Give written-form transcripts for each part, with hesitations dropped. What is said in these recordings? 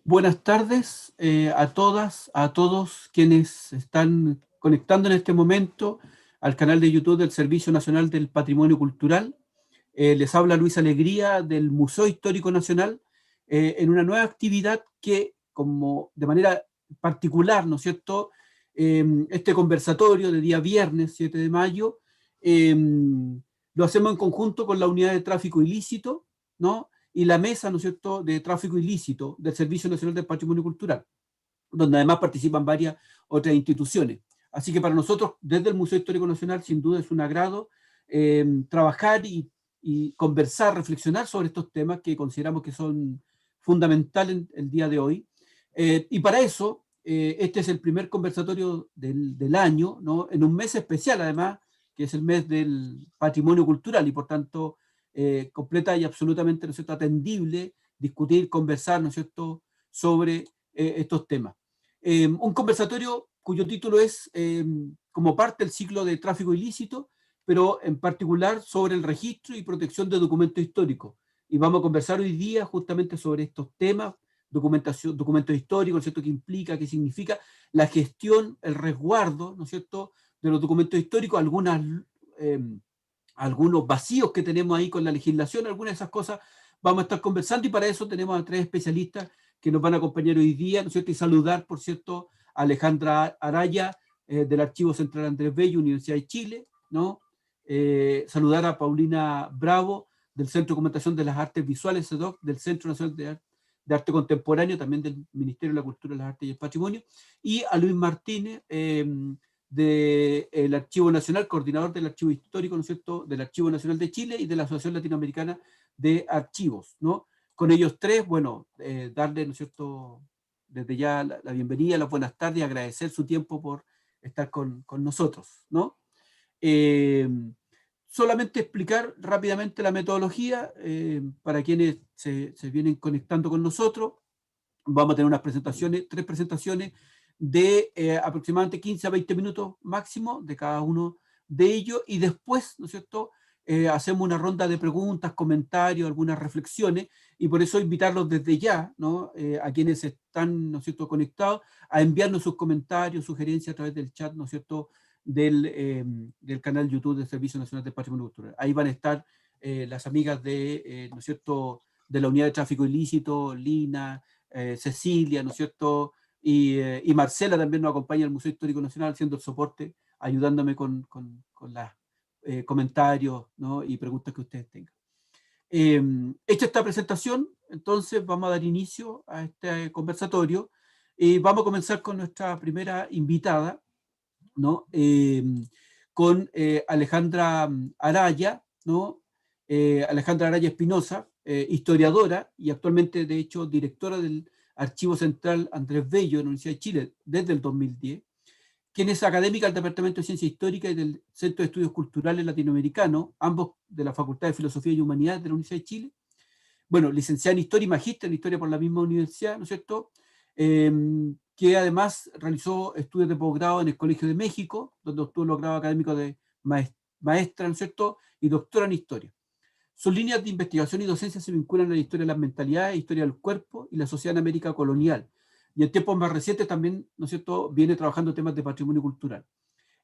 Buenas tardes a todas, a todos quienes están conectando en este momento al canal de YouTube del Servicio Nacional del Patrimonio Cultural. Les habla Luis Alegría del Museo Histórico Nacional en una nueva actividad que, como de manera particular, ¿no es cierto? Este conversatorio de día viernes 7 de mayo lo hacemos en conjunto con la Unidad de Tráfico Ilícito, ¿no? Y la mesa, ¿no es cierto?, de tráfico ilícito del Servicio Nacional del Patrimonio Cultural, donde además participan varias otras instituciones. Así que para nosotros, desde el Museo Histórico Nacional, sin duda es un agrado trabajar y conversar, reflexionar sobre estos temas que consideramos que son fundamentales en el día de hoy. Y para eso, este es el primer conversatorio del año, ¿no? En un mes especial, además, que es el mes del patrimonio cultural y por tanto completa y absolutamente, ¿no es cierto?, atendible discutir, conversar, ¿no es cierto?, sobre estos temas. Un conversatorio cuyo título es como parte del ciclo de tráfico ilícito, pero en particular sobre el registro y protección de documentos históricos. Y vamos a conversar hoy día justamente sobre estos temas, documentos históricos, ¿no es cierto?, qué implica, qué significa, la gestión, el resguardo, ¿no es cierto?, de los documentos históricos, algunos vacíos que tenemos ahí con la legislación, algunas de esas cosas vamos a estar conversando y para eso tenemos a tres especialistas que nos van a acompañar hoy día, ¿no es cierto? Y saludar, por cierto, a Alejandra Araya, del Archivo Central Andrés Bello, Universidad de Chile, ¿no? Saludar a Paulina Bravo, del Centro de Documentación de las Artes Visuales, CEDOC, del Centro Nacional de Arte Contemporáneo, también del Ministerio de la Cultura, las Artes y el Patrimonio, y a Luis Martínez, del Archivo Nacional, coordinador del Archivo Histórico, ¿no es cierto?, del Archivo Nacional de Chile y de la Asociación Latinoamericana de Archivos, ¿no? Con ellos tres, bueno, darle, ¿no es cierto?, desde ya la bienvenida, las buenas tardes y agradecer su tiempo por estar con nosotros, ¿no? Eh, Solamente explicar rápidamente la metodología para quienes se vienen conectando con nosotros. Vamos a tener unas presentaciones, tres presentaciones de aproximadamente 15 a 20 minutos máximo de cada uno de ellos y después, ¿no es cierto?, hacemos una ronda de preguntas, comentarios, algunas reflexiones y por eso invitarlos desde ya, ¿no?, a quienes están, ¿no es cierto?, conectados, a enviarnos sus comentarios, sugerencias a través del chat, ¿no es cierto?, del canal YouTube del Servicio Nacional de Patrimonio Cultural. Ahí van a estar las amigas de, ¿no es cierto?, de la Unidad de Tráfico Ilícito, Lina, Cecilia, ¿no es cierto? Y Marcela también nos acompaña al Museo Histórico Nacional haciendo el soporte, ayudándome con los comentarios, ¿no?, y preguntas que ustedes tengan. Hecha esta presentación, entonces vamos a dar inicio a este conversatorio y vamos a comenzar con nuestra primera invitada, ¿no? Con Alejandra Araya, ¿no? Alejandra Araya Espinosa, historiadora y actualmente, de hecho, directora del Archivo Central Andrés Bello de la Universidad de Chile desde el 2010, quien es académica del Departamento de Ciencia Histórica y del Centro de Estudios Culturales Latinoamericanos, ambos de la Facultad de Filosofía y Humanidades de la Universidad de Chile. Bueno, licenciada en Historia y magíster en Historia por la misma universidad, ¿no es cierto?, que además realizó estudios de posgrado en el Colegio de México, donde obtuvo los grados académicos de maestra, ¿no es cierto?, y doctora en Historia. Sus líneas de investigación y docencia se vinculan a la historia de las mentalidades, historia del cuerpo y la sociedad en América colonial. Y en tiempos más recientes también, ¿no es cierto?, viene trabajando temas de patrimonio cultural.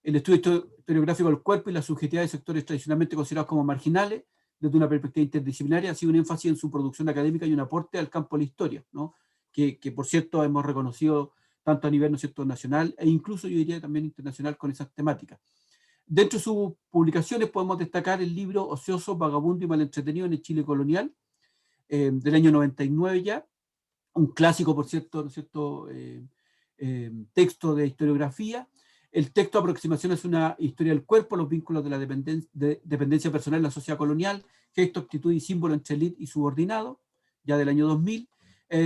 El estudio historiográfico del cuerpo y la subjetividad de sectores tradicionalmente considerados como marginales, desde una perspectiva interdisciplinaria, ha sido un énfasis en su producción académica y un aporte al campo de la historia, ¿no? Que por cierto hemos reconocido tanto a nivel, ¿no es cierto?, nacional e incluso yo diría también internacional con esas temáticas. Dentro de sus publicaciones podemos destacar el libro Ocioso, Vagabundo y Malentretenido en el Chile Colonial, del año 99 ya, un clásico, por cierto, ¿no es cierto?, texto de historiografía. El texto de aproximación es una historia del cuerpo, los vínculos de la dependencia personal en la sociedad colonial, gesto, actitud y símbolo entre élite y subordinado, ya del año 2000,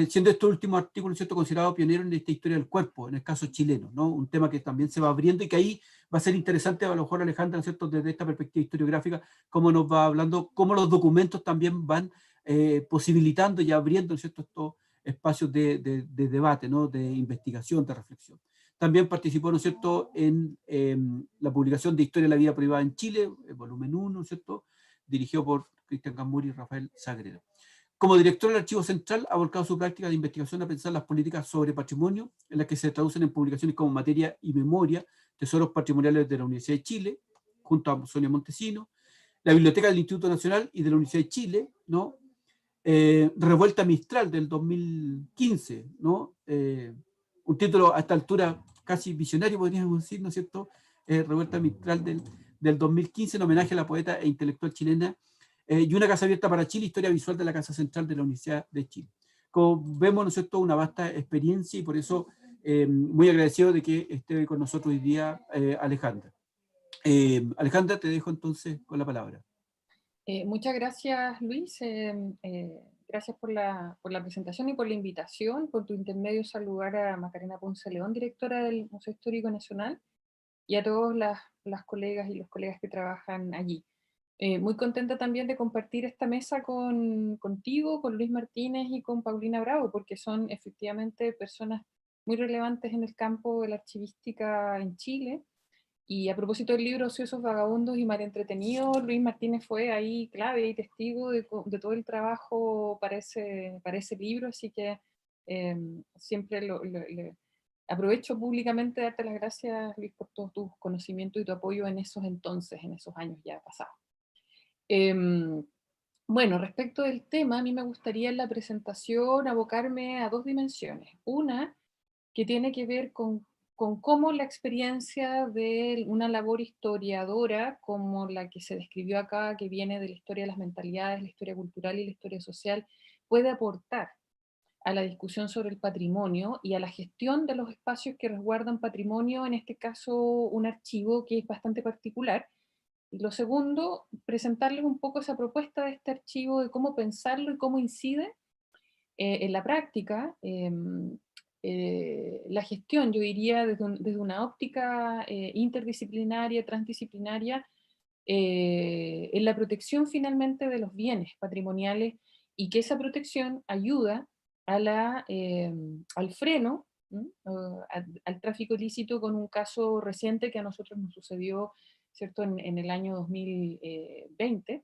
siendo este último artículo, ¿cierto?, considerado pionero en esta historia del cuerpo, en el caso chileno, ¿no? Un tema que también se va abriendo y que ahí va a ser interesante, a lo mejor Alejandra, ¿no es cierto?, desde esta perspectiva historiográfica, cómo nos va hablando, cómo los documentos también van posibilitando y abriendo, ¿no es cierto?, estos espacios de debate, ¿no?, de investigación, de reflexión. También participó, ¿no es cierto?, en la publicación de Historia de la Vida Privada en Chile, volumen 1, ¿no es cierto?, dirigido por Cristian Gamburi y Rafael Sagredo. Como director del Archivo Central, ha volcado su práctica de investigación a pensar las políticas sobre patrimonio, en las que se traducen en publicaciones como Materia y Memoria, Tesoros Patrimoniales de la Universidad de Chile, junto a Sonia Montesino, la Biblioteca del Instituto Nacional y de la Universidad de Chile, ¿no? Revuelta Mistral del 2015, ¿no? Un título a esta altura casi visionario, podríamos decir, ¿no es cierto? Revuelta Mistral del 2015, en homenaje a la poeta e intelectual chilena, y una casa abierta para Chile, historia visual de la Casa Central de la Universidad de Chile. Como vemos, ¿no es cierto?, una vasta experiencia, y por eso muy agradecido de que esté con nosotros hoy día Alejandra. Alejandra, te dejo entonces con la palabra. Muchas gracias, Luis. Gracias por la presentación y por la invitación. Por tu intermedio, saludar a Macarena Ponce León, directora del Museo Histórico Nacional, y a todas las colegas y los colegas que trabajan allí. Muy contenta también de compartir esta mesa contigo, con Luis Martínez y con Paulina Bravo, porque son efectivamente personas muy relevantes en el campo de la archivística en Chile. Y a propósito del libro Ociosos, Vagabundos y Mal Entretenidos, Luis Martínez fue ahí clave y testigo de todo el trabajo para ese libro, así que siempre aprovecho públicamente de darte las gracias, Luis, por todos tus conocimientos y tu apoyo en esos entonces, en esos años ya pasados. Bueno, respecto del tema, a mí me gustaría en la presentación abocarme a dos dimensiones. Una, que tiene que ver con cómo la experiencia de una labor historiadora, como la que se describió acá, que viene de la historia de las mentalidades, la historia cultural y la historia social, puede aportar a la discusión sobre el patrimonio y a la gestión de los espacios que resguardan patrimonio, en este caso un archivo que es bastante particular. Y lo segundo, presentarles un poco esa propuesta de este archivo, de cómo pensarlo y cómo incide en la práctica, la gestión, yo diría, desde una óptica interdisciplinaria, transdisciplinaria, en la protección finalmente de los bienes patrimoniales, y que esa protección ayuda al freno, al tráfico ilícito, con un caso reciente que a nosotros nos sucedió, ¿cierto?, en el año 2020,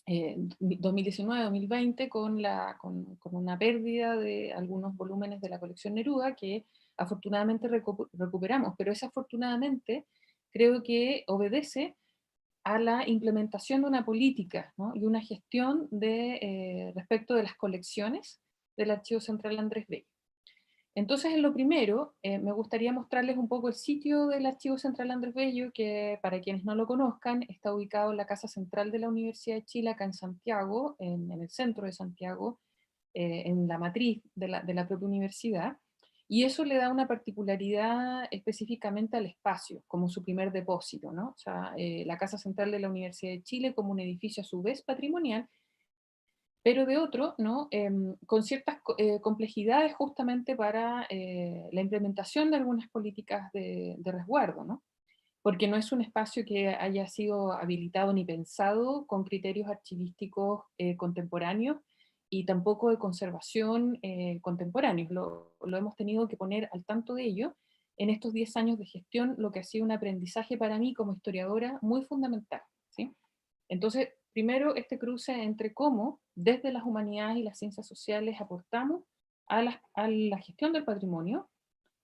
2019-2020, con una pérdida de algunos volúmenes de la colección Neruda, que afortunadamente recuperamos, pero esa afortunadamente creo que obedece a la implementación de una política, ¿no?, y una gestión respecto de las colecciones del Archivo Central Andrés Bello. Entonces, en lo primero, me gustaría mostrarles un poco el sitio del Archivo Central Andrés Bello, que para quienes no lo conozcan, está ubicado en la Casa Central de la Universidad de Chile, acá en Santiago, en el centro de Santiago, en la matriz de la propia universidad, y eso le da una particularidad específicamente al espacio, como su primer depósito, ¿no? O sea, la Casa Central de la Universidad de Chile como un edificio a su vez patrimonial, pero de otro, ¿no? Con ciertas complejidades justamente para la implementación de algunas políticas de resguardo, ¿no? Porque no es un espacio que haya sido habilitado ni pensado con criterios archivísticos contemporáneos, y tampoco de conservación contemporáneos. Lo hemos tenido que poner al tanto de ello en estos 10 años de gestión, lo que ha sido un aprendizaje para mí como historiadora muy fundamental, ¿sí? Entonces, primero, este cruce entre cómo desde las humanidades y las ciencias sociales aportamos a la gestión del patrimonio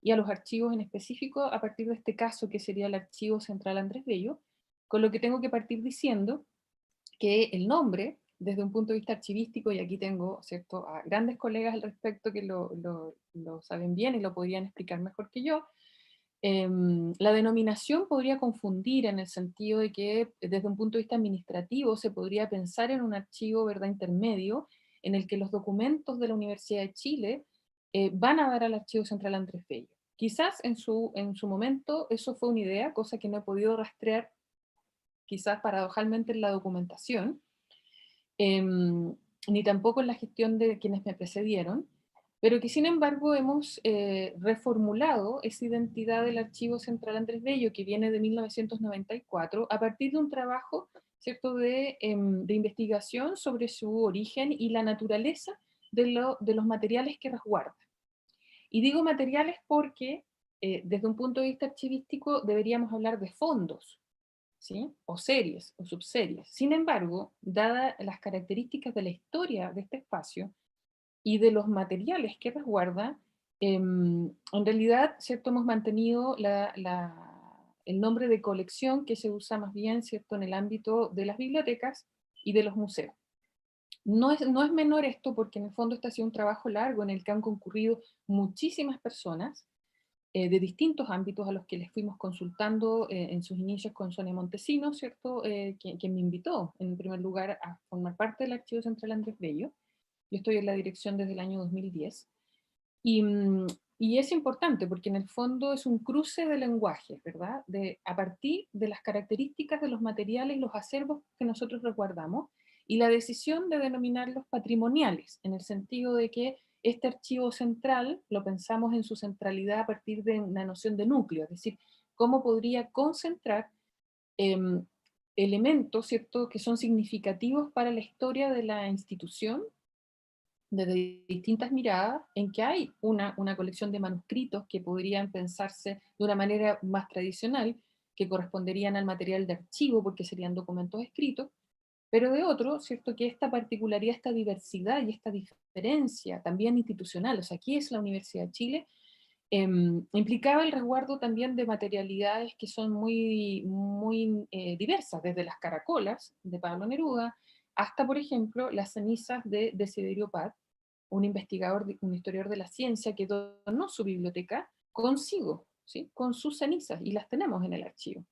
y a los archivos en específico, a partir de este caso que sería el Archivo Central Andrés Bello, con lo que tengo que partir diciendo que el nombre, desde un punto de vista archivístico, y aquí tengo, ¿cierto?, a grandes colegas al respecto que lo saben bien y lo podrían explicar mejor que yo, la denominación podría confundir en el sentido de que desde un punto de vista administrativo se podría pensar en un archivo, ¿verdad?, intermedio, en el que los documentos de la Universidad de Chile van a dar al Archivo Central Andrés Bello. Quizás en su momento eso fue una idea, cosa que no he podido rastrear, quizás paradojalmente, en la documentación, ni tampoco en la gestión de quienes me precedieron, pero que sin embargo hemos reformulado esa identidad del Archivo Central Andrés Bello, que viene de 1994, a partir de un trabajo, ¿cierto?, de investigación sobre su origen y la naturaleza de los materiales que resguarda. Y digo materiales porque desde un punto de vista archivístico deberíamos hablar de fondos, ¿sí? O series o subseries. Sin embargo, dadas las características de la historia de este espacio y de los materiales que resguarda, en realidad, ¿cierto? Hemos mantenido el nombre de colección que se usa más bien, ¿cierto? En el ámbito de las bibliotecas y de los museos. No es menor esto porque en el fondo este ha sido un trabajo largo en el que han concurrido muchísimas personas de distintos ámbitos a los que les fuimos consultando en sus inicios con Sonia Montesinos, ¿cierto? Quien me invitó en primer lugar a formar parte del Archivo Central Andrés Bello. Yo estoy en la dirección desde el año 2010. Y, y es importante porque en el fondo es un cruce de lenguajes, ¿verdad? A partir de las características de los materiales y los acervos que nosotros resguardamos, y la decisión de denominarlos patrimoniales, en el sentido de que este archivo central lo pensamos en su centralidad a partir de una noción de núcleo, es decir, cómo podría concentrar em, elementos, ¿cierto?, que son significativos para la historia de la institución desde distintas miradas, en que hay una colección de manuscritos que podrían pensarse de una manera más tradicional, que corresponderían al material de archivo, porque serían documentos escritos, pero de otro, ¿cierto? Que esta particularidad, esta diversidad y esta diferencia también institucional, o sea, aquí es la Universidad de Chile, implicaba el resguardo también de materialidades que son muy diversas, desde las caracolas de Pablo Neruda, hasta, por ejemplo, las cenizas de Desiderio Paz, un investigador, un historiador de la ciencia que donó su biblioteca consigo, ¿sí? Con sus cenizas, y las tenemos en el archivo.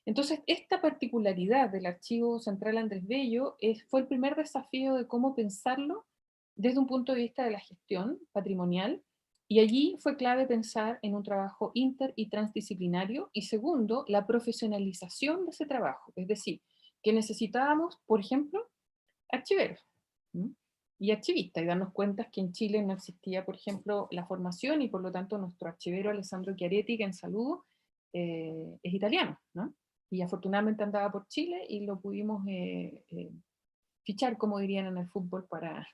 Entonces, esta particularidad del Archivo Central Andrés Bello fue el primer desafío de cómo pensarlo desde un punto de vista de la gestión patrimonial, y allí fue clave pensar en un trabajo inter y transdisciplinario, y segundo, la profesionalización de ese trabajo, es decir, que necesitábamos, por ejemplo, archiveros, ¿m? Y archivistas, y darnos cuenta que en Chile no existía, por ejemplo, la formación, y por lo tanto nuestro archivero Alessandro Chiaretti, que en saludo, es italiano, ¿no? Y afortunadamente andaba por Chile y lo pudimos fichar, como dirían en el fútbol, para,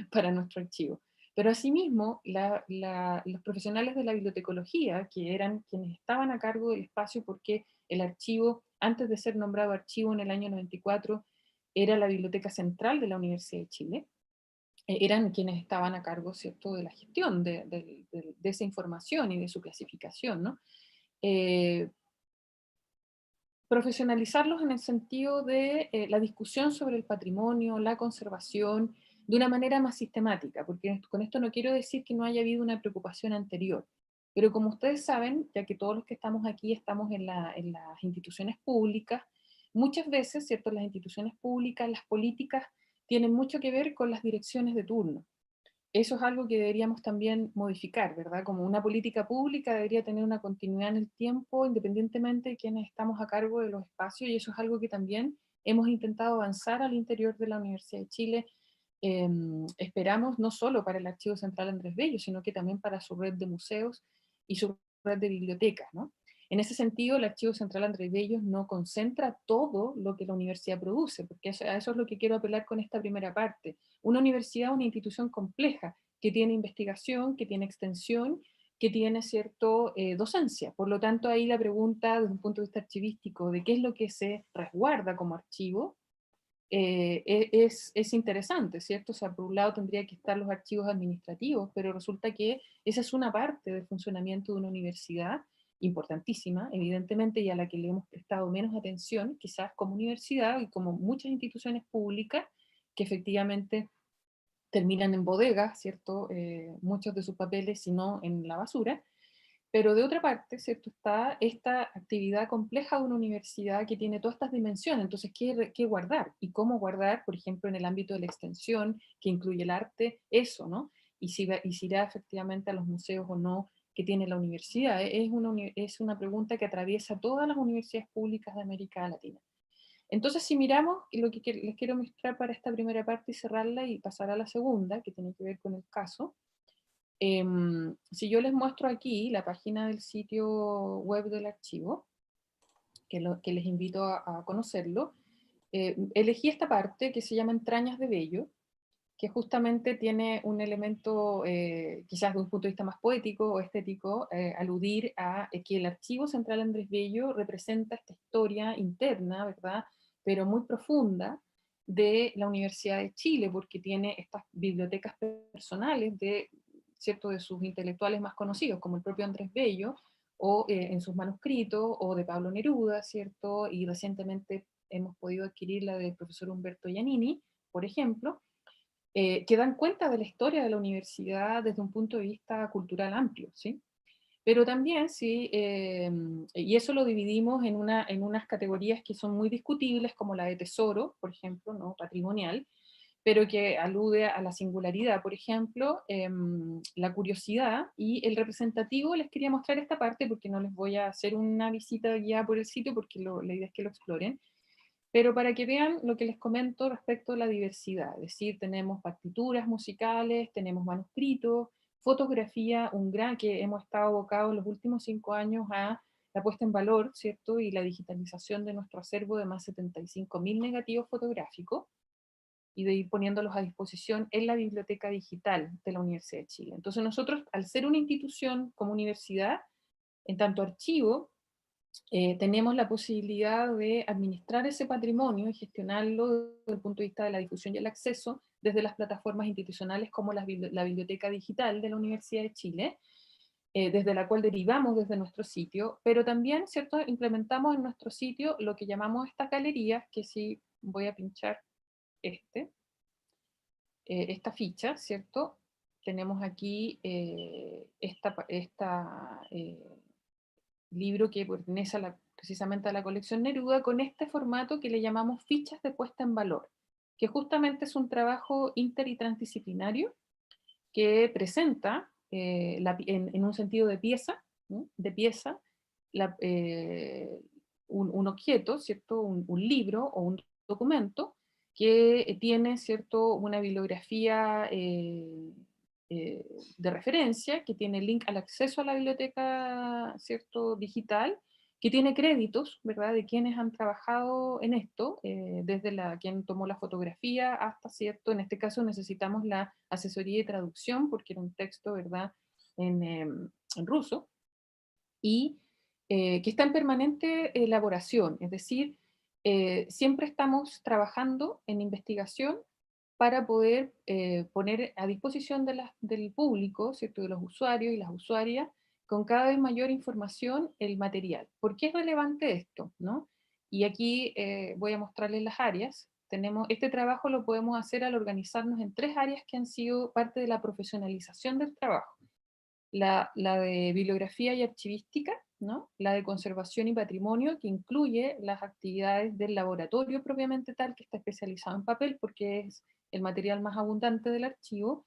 para nuestro archivo. Pero asimismo, los profesionales de la bibliotecología, que eran quienes estaban a cargo del espacio, porque el archivo, antes de ser nombrado archivo en el año 94, era la Biblioteca Central de la Universidad de Chile, eran quienes estaban a cargo, ¿cierto?, de la gestión de esa información y de su clasificación, ¿no? Eh, Profesionalizarlos en el sentido de la discusión sobre el patrimonio, la conservación, de una manera más sistemática, porque con esto no quiero decir que no haya habido una preocupación anterior, pero como ustedes saben, ya que todos los que estamos aquí estamos en las instituciones públicas, muchas veces, ¿cierto?, las instituciones públicas, las políticas, tienen mucho que ver con las direcciones de turno. Eso es algo que deberíamos también modificar, ¿verdad? Como una política pública debería tener una continuidad en el tiempo, independientemente de quienes estamos a cargo de los espacios, y eso es algo que también hemos intentado avanzar al interior de la Universidad de Chile. Esperamos no solo para el Archivo Central Andrés Bello, sino que también para su red de museos y su red de bibliotecas, ¿no? En ese sentido, el Archivo Central Andrés Bello no concentra todo lo que la universidad produce, porque a eso es lo que quiero apelar con esta primera parte. Una universidad es una institución compleja, que tiene investigación, que tiene extensión, que tiene cierto docencia. Por lo tanto, ahí la pregunta desde un punto de vista archivístico de qué es lo que se resguarda como archivo, es interesante, ¿cierto? O sea, por un lado tendría que estar los archivos administrativos, pero resulta que esa es una parte del funcionamiento de una universidad importantísima, evidentemente, y a la que le hemos prestado menos atención, quizás como universidad y como muchas instituciones públicas, que efectivamente terminan en bodegas, ¿cierto? Muchos de sus papeles, si no en la basura. Pero de otra parte, ¿cierto?, está esta actividad compleja de una universidad que tiene todas estas dimensiones. Entonces, ¿qué guardar? ¿Y cómo guardar, por ejemplo, en el ámbito de la extensión, que incluye el arte, eso, ¿no? Y si irá efectivamente a los museos o no que tiene la universidad. Es una pregunta que atraviesa todas las universidades públicas de América Latina. Entonces, si miramos, lo que les quiero mostrar para esta primera parte y cerrarla y pasar a la segunda, que tiene que ver con el caso. Si yo les muestro aquí la página del sitio web del archivo, que les invito a conocerlo, elegí esta parte que se llama Entrañas de Bello, que justamente tiene un elemento, quizás de un punto de vista más poético o estético, aludir a que el Archivo Central Andrés Bello representa esta historia interna, ¿verdad?, pero muy profunda, de la Universidad de Chile, porque tiene estas bibliotecas personales de, ¿cierto?, de sus intelectuales más conocidos, como el propio Andrés Bello, o en sus manuscritos, o de Pablo Neruda, ¿cierto?, y recientemente hemos podido adquirir la del profesor Humberto Giannini, por ejemplo, que dan cuenta de la historia de la universidad desde un punto de vista cultural amplio, ¿sí? Pero también, sí, y eso lo dividimos en unas categorías que son muy discutibles, como la de tesoro, por ejemplo, ¿no?, patrimonial, pero que alude a la singularidad, por ejemplo, la curiosidad y el representativo. Les quería mostrar esta parte porque no les voy a hacer una visita guiada por el sitio, porque la idea es que lo exploren, pero para que vean lo que les comento respecto a la diversidad, es decir, tenemos partituras musicales, tenemos manuscritos, fotografía, un gran que hemos estado abocados los últimos 5 años a la puesta en valor, ¿cierto? Y la digitalización de nuestro acervo de más de 75.000 negativos fotográficos, y de ir poniéndolos a disposición en la biblioteca digital de la Universidad de Chile. Entonces nosotros, al ser una institución como universidad, en tanto archivo, tenemos la posibilidad de administrar ese patrimonio y gestionarlo desde el punto de vista de la difusión y el acceso desde las plataformas institucionales como la Biblioteca Digital de la Universidad de Chile, desde la cual derivamos desde nuestro sitio, pero también, ¿cierto?, implementamos en nuestro sitio lo que llamamos estas galerías, que si voy a pinchar esta ficha, ¿cierto? Tenemos aquí libro que pertenece precisamente a la colección Neruda, con este formato que le llamamos fichas de puesta en valor, que justamente es un trabajo inter y transdisciplinario que presenta en un sentido de pieza, ¿no?, de pieza, la- eh, un objeto, ¿cierto? Un libro o un documento que tiene, ¿cierto?, una bibliografía eh, de referencia, que tiene link al acceso a la biblioteca, ¿cierto?, digital, que tiene créditos, ¿verdad?, de quienes han trabajado en esto, desde quien tomó la fotografía hasta, ¿cierto?, en este caso necesitamos la asesoría y traducción, porque era un texto, ¿verdad?, en ruso, y que está en permanente elaboración, es decir, siempre estamos trabajando en investigación para poder poner a disposición del público, ¿cierto?, de los usuarios y las usuarias, con cada vez mayor información el material. ¿Por qué es relevante esto, no? Y aquí voy a mostrarles las áreas. Este trabajo lo podemos hacer al organizarnos en 3 áreas que han sido parte de la profesionalización del trabajo: la de bibliografía y archivística, ¿no?, la de conservación y patrimonio, que incluye las actividades del laboratorio propiamente tal, que está especializado en papel, porque es el material más abundante del archivo,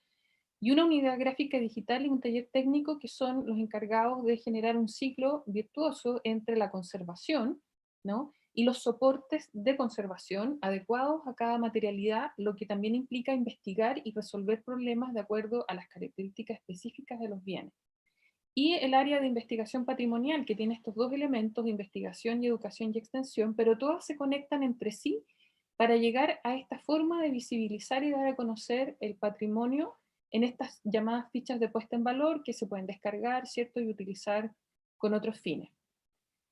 y una unidad gráfica digital y un taller técnico, que son los encargados de generar un ciclo virtuoso entre la conservación, ¿no?, y los soportes de conservación adecuados a cada materialidad, lo que también implica investigar y resolver problemas de acuerdo a las características específicas de los bienes. Y el área de investigación patrimonial, que tiene estos dos elementos de investigación y educación y extensión, pero todas se conectan entre sí para llegar a esta forma de visibilizar y dar a conocer el patrimonio en estas llamadas fichas de puesta en valor, que se pueden descargar, ¿cierto?, y utilizar con otros fines.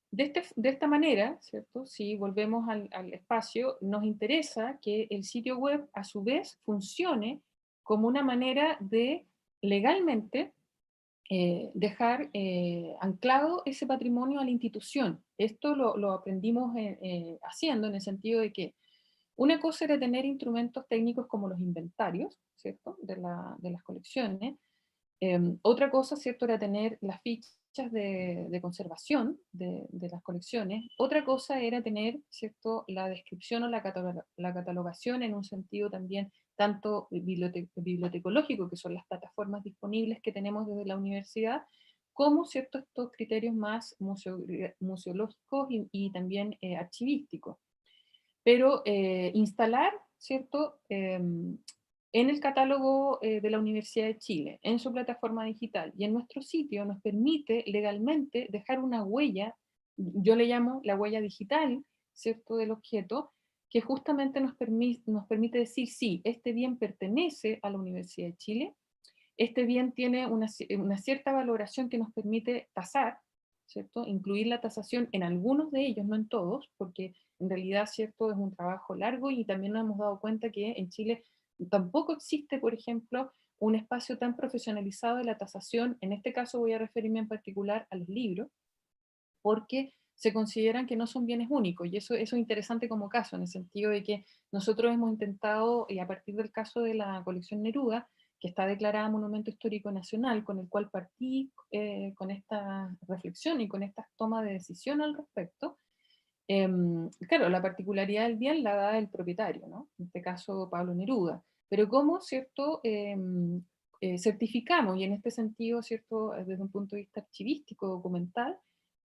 De esta manera, ¿cierto?, si volvemos al espacio, nos interesa que el sitio web a su vez funcione como una manera de legalmente dejar anclado ese patrimonio a la institución. Esto lo aprendimos haciendo, en el sentido de que una cosa era tener instrumentos técnicos como los inventarios, ¿cierto?, de las colecciones. Otra cosa, ¿cierto?, era tener las fichas de conservación de las colecciones. Otra cosa era tener, ¿cierto?, la descripción o la catalogación, en un sentido también tanto bibliotecológico, que son las plataformas disponibles que tenemos desde la universidad, como, ¿cierto?, estos criterios más museológicos y también archivísticos. Pero instalar, ¿cierto?, en el catálogo de la Universidad de Chile, en su plataforma digital y en nuestro sitio, nos permite legalmente dejar una huella, yo le llamo la huella digital, ¿cierto?, del objeto, que justamente nos permite decir, sí, este bien pertenece a la Universidad de Chile, este bien tiene una cierta valoración que nos permite tasar, ¿cierto? Incluir la tasación en algunos de ellos, no en todos, porque en realidad, ¿cierto? Es un trabajo largo y también nos hemos dado cuenta que en Chile tampoco existe, por ejemplo, un espacio tan profesionalizado de la tasación. En este caso voy a referirme en particular a los libros, porque se consideran que no son bienes únicos, y eso es interesante como caso, en el sentido de que nosotros hemos intentado, y a partir del caso de la colección Neruda, que está declarada Monumento Histórico Nacional, con el cual partí con esta reflexión y con esta toma de decisión al respecto, claro, la particularidad del bien la da el propietario, ¿no? En este caso Pablo Neruda, pero cómo, ¿cierto? Certificamos, y en este sentido, ¿cierto? Desde un punto de vista archivístico, documental,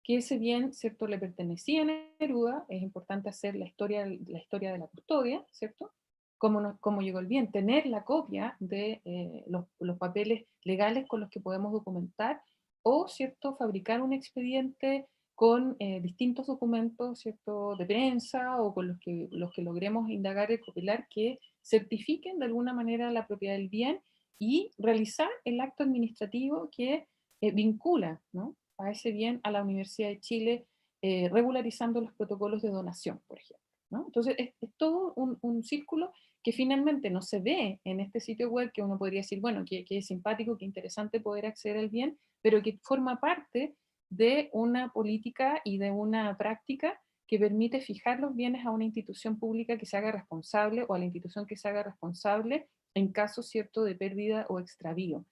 que ese bien, ¿cierto?, le pertenecía a Neruda. Es importante hacer la historia de la custodia, ¿cierto? Cómo llegó el bien, tener la copia de los papeles legales con los que podemos documentar, o, ¿cierto?, fabricar un expediente con distintos documentos, ¿cierto?, de prensa, o con los que logremos indagar y recopilar, que certifiquen de alguna manera la propiedad del bien, y realizar el acto administrativo que vincula, ¿no?, a ese bien a la Universidad de Chile, regularizando los protocolos de donación, por ejemplo, ¿no? Entonces, es todo un círculo que finalmente no se ve en este sitio web, que uno podría decir, bueno, que es simpático, que interesante poder acceder al bien, pero que forma parte de una política y de una práctica que permite fijar los bienes a una institución pública que se haga responsable, o a la institución que se haga responsable en caso, cierto, de pérdida o extravío.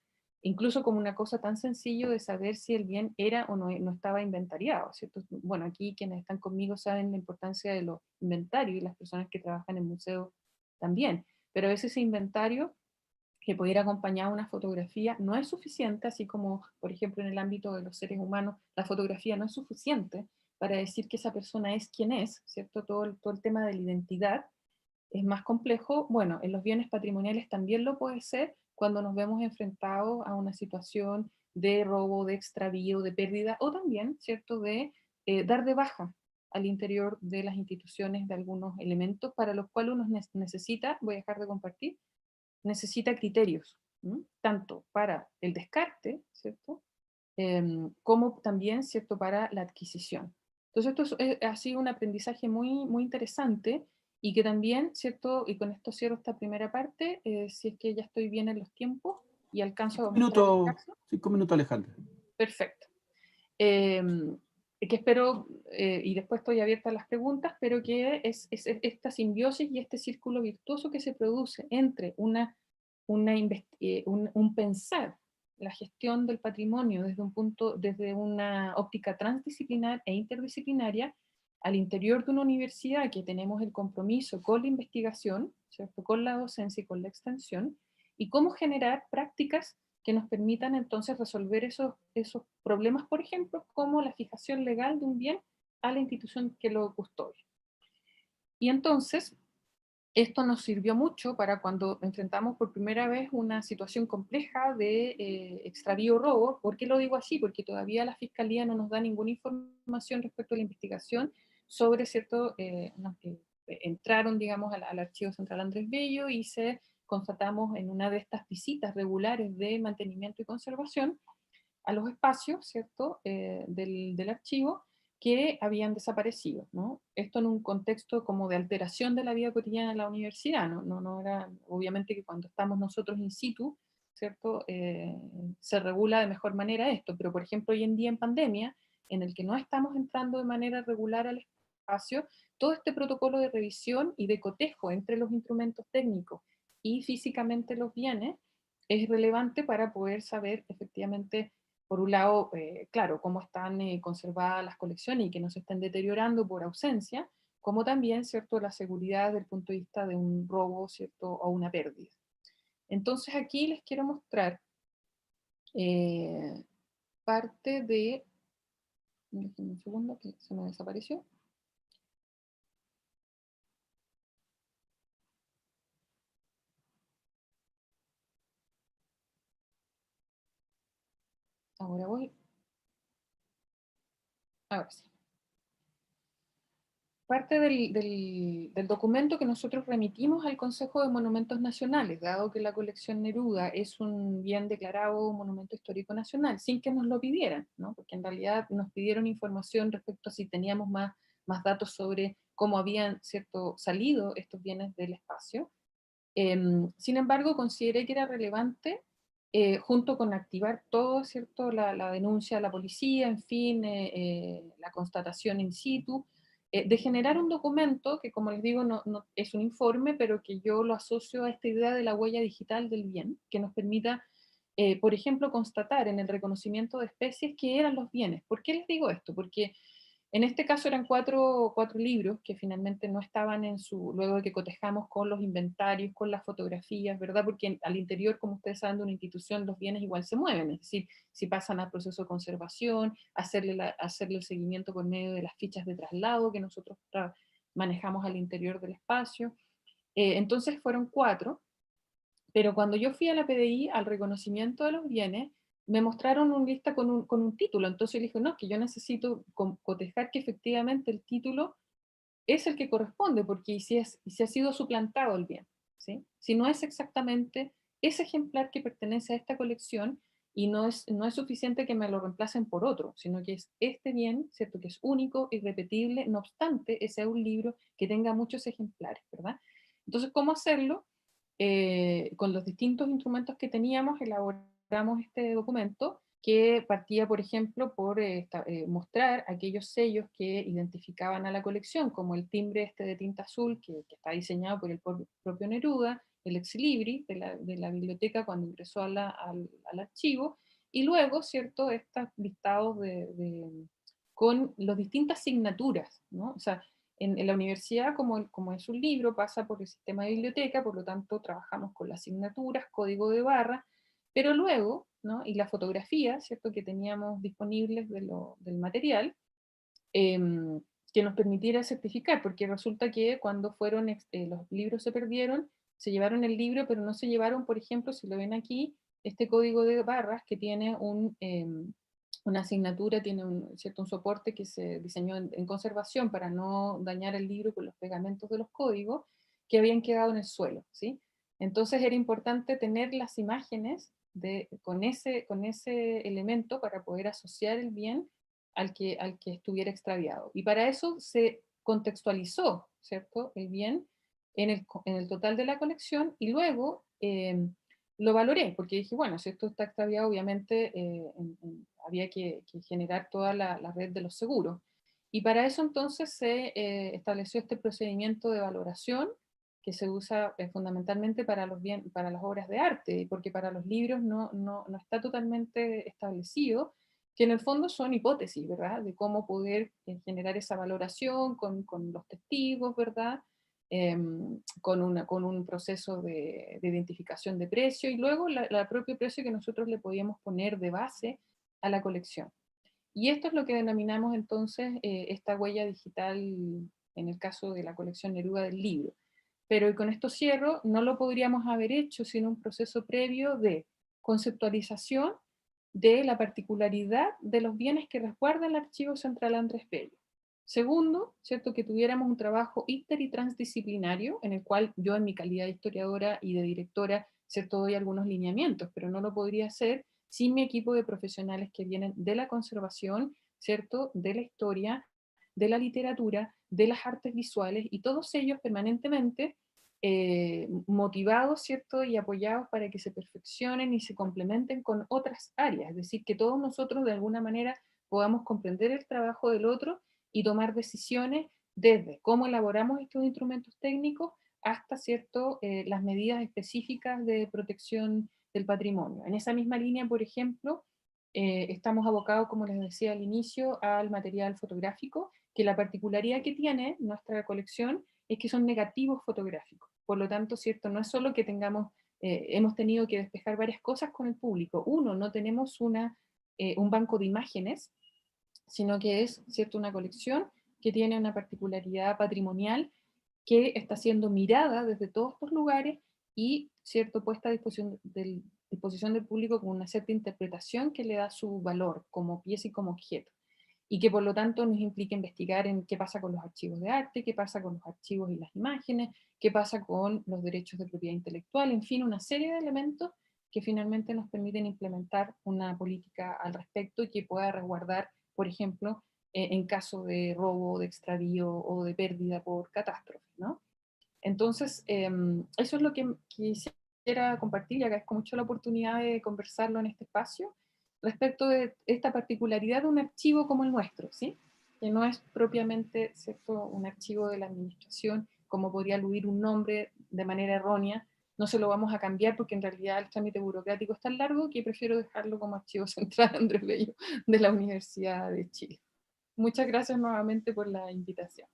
Incluso como una cosa tan sencillo de saber si el bien era o no estaba inventariado, ¿cierto? Bueno, aquí quienes están conmigo saben la importancia de los inventarios, y las personas que trabajan en museos también, pero a veces ese inventario, que puede ir acompañado de una fotografía, no es suficiente, así como, por ejemplo, en el ámbito de los seres humanos, la fotografía no es suficiente para decir que esa persona es quien es, ¿cierto? Todo el tema de la identidad es más complejo. Bueno, en los bienes patrimoniales también lo puede ser cuando nos vemos enfrentados a una situación de robo, de extravío, de pérdida, o también, ¿cierto?, de dar de baja al interior de las instituciones de algunos elementos para los cuales uno necesita, voy a dejar de compartir, necesita criterios, ¿m? Tanto para el descarte, ¿cierto? Como también, ¿cierto?, para la adquisición. Entonces esto ha sido un aprendizaje muy, muy interesante, y que también, ¿cierto?, y con esto cierro esta primera parte, si es que ya estoy bien en los tiempos y alcanzo a mostrar el caso. 5 minutos, Alejandra. Perfecto. Em, que espero, y después estoy abierta a las preguntas, pero que es esta simbiosis y este círculo virtuoso que se produce entre un pensar la gestión del patrimonio desde una óptica transdisciplinar e interdisciplinaria, al interior de una universidad que tenemos el compromiso con la investigación, ¿cierto?, con la docencia y con la extensión, y cómo generar prácticas que nos permitan entonces resolver esos problemas, por ejemplo, como la fijación legal de un bien a la institución que lo custodia. Y entonces, esto nos sirvió mucho para cuando enfrentamos por primera vez una situación compleja de extravío o robo. ¿Por qué lo digo así? Porque todavía la Fiscalía no nos da ninguna información respecto a la investigación sobre, ¿cierto? Entraron, digamos, al Archivo Central Andrés Bello, y constatamos en una de estas visitas regulares de mantenimiento y conservación a los espacios, ¿cierto?, del archivo, que habían desaparecido, ¿no? Esto en un contexto como de alteración de la vida cotidiana de la universidad, no era, obviamente que cuando estamos nosotros in situ, ¿cierto?, se regula de mejor manera esto, pero por ejemplo hoy en día en pandemia, en el que no estamos entrando de manera regular al espacio, todo este protocolo de revisión y de cotejo entre los instrumentos técnicos y físicamente los bienes es relevante para poder saber efectivamente, por un lado, claro, cómo están conservadas las colecciones y que no se estén deteriorando por ausencia, como también, ¿cierto?, la seguridad desde el punto de vista de un robo, ¿cierto?, o una pérdida. Entonces aquí les quiero mostrar eh, parte de... Déjenme un segundo que se me desapareció. Ahora voy. Ahora sí. parte del documento que nosotros remitimos al Consejo de Monumentos Nacionales, dado que la colección Neruda es un bien declarado monumento histórico nacional, sin que nos lo pidieran, ¿no? Porque en realidad nos pidieron información respecto a si teníamos más datos sobre cómo habían, ¿cierto?, salido estos bienes del espacio. Sin embargo, consideré que era relevante, junto con activar todo, ¿cierto?, la denuncia a la policía, en fin, la constatación in situ, de generar un documento que, como les digo, no es un informe, pero que yo lo asocio a esta idea de la huella digital del bien, que nos permita, por ejemplo, constatar en el reconocimiento de especies qué eran los bienes. ¿Por qué les digo esto? Porque en este caso eran cuatro libros que finalmente no estaban luego de que cotejamos con los inventarios, con las fotografías, ¿verdad? Porque al interior, como ustedes saben, de una institución, los bienes igual se mueven, es decir, si pasan al proceso de conservación, hacerle el seguimiento por medio de las fichas de traslado que nosotros manejamos al interior del espacio. Entonces fueron cuatro, pero cuando yo fui a la PDI, al reconocimiento de los bienes, me mostraron una lista con un título. Entonces le dije, no, que yo necesito cotejar que efectivamente el título es el que corresponde, porque si ha sido suplantado el bien, ¿sí? Si no es exactamente ese ejemplar que pertenece a esta colección, y no es suficiente que me lo reemplacen por otro, sino que es este bien, ¿cierto?, que es único, irrepetible, no obstante, ese es un libro que tenga muchos ejemplares, ¿verdad? Entonces, ¿cómo hacerlo? Con los distintos instrumentos que teníamos, elaboramos este documento que partía, por ejemplo, por mostrar aquellos sellos que identificaban a la colección, como el timbre este de tinta azul, que está diseñado por el propio Neruda, el ex libris de la biblioteca cuando ingresó al archivo, y luego, ¿cierto?, estos listados con las distintas signaturas, ¿no? O sea, en la universidad, como es un libro, pasa por el sistema de biblioteca, por lo tanto trabajamos con las asignaturas, código de barra, pero luego, ¿no?, y la fotografía, ¿cierto?, que teníamos disponibles del material, em, que nos permitiera certificar, porque resulta que cuando los libros se perdieron, se llevaron el libro, pero no se llevaron, por ejemplo, si lo ven aquí, este código de barras que tiene una asignatura, tiene un soporte que se diseñó en conservación para no dañar el libro con los pegamentos de los códigos que habían quedado en el suelo, ¿sí? Entonces era importante tener las imágenes con ese elemento para poder asociar el bien al que estuviera extraviado. Y para eso se contextualizó, ¿cierto?, el bien en el total de la colección, y luego lo valoré, porque dije, bueno, si esto está extraviado, obviamente había que generar toda la red de los seguros. Y para eso entonces se estableció este procedimiento de valoración que se usa fundamentalmente para las obras de arte, porque para los libros no está totalmente establecido, que en el fondo son hipótesis, ¿verdad? De cómo poder generar esa valoración con los testigos, ¿verdad? Con un proceso de identificación de precio, y luego la propio precio que nosotros le podíamos poner de base a la colección. Y esto es lo que denominamos entonces esta huella digital en el caso de la colección Neruda del libro. Pero, y con esto cierro, no lo podríamos haber hecho sin un proceso previo de conceptualización de la particularidad de los bienes que resguarda el Archivo Central Andrés Bello. Segundo, ¿cierto?, que tuviéramos un trabajo inter y transdisciplinario, en el cual yo, en mi calidad de historiadora y de directora, ¿cierto?, doy algunos lineamientos, pero no lo podría hacer sin mi equipo de profesionales que vienen de la conservación, ¿cierto?, de la historia, de la literatura, de las artes visuales, y todos ellos permanentemente motivados, ¿cierto?, y apoyados para que se perfeccionen y se complementen con otras áreas, es decir, que todos nosotros de alguna manera podamos comprender el trabajo del otro y tomar decisiones desde cómo elaboramos estos instrumentos técnicos hasta, ¿cierto?, las medidas específicas de protección del patrimonio. En esa misma línea, por ejemplo, estamos abocados, como les decía al inicio, al material fotográfico, que la particularidad que tiene nuestra colección es que son negativos fotográficos. Por lo tanto, ¿cierto?, no es solo que hemos tenido que despejar varias cosas con el público. Uno, no tenemos un banco de imágenes, sino que es, ¿cierto?, una colección que tiene una particularidad patrimonial que está siendo mirada desde todos estos lugares y, ¿cierto?, puesta a disposición del público con una cierta interpretación que le da su valor como pieza y como objeto. y que por lo tanto nos implica investigar en qué pasa con los archivos de arte, qué pasa con los archivos y las imágenes, qué pasa con los derechos de propiedad intelectual, en fin, una serie de elementos que finalmente nos permiten implementar una política al respecto y que pueda resguardar, por ejemplo, en caso de robo, de extravío o de pérdida por catástrofe, ¿no? Entonces, eso es lo que quisiera compartir y agradezco mucho la oportunidad de conversarlo en este espacio respecto de esta particularidad de un archivo como el nuestro, ¿sí? Que no es propiamente, ¿cierto?, un archivo de la administración, como podría aludir un nombre de manera errónea. No se lo vamos a cambiar porque en realidad el trámite burocrático es tan largo que prefiero dejarlo como archivo central Andrés Bello de la Universidad de Chile. Muchas gracias nuevamente por la invitación.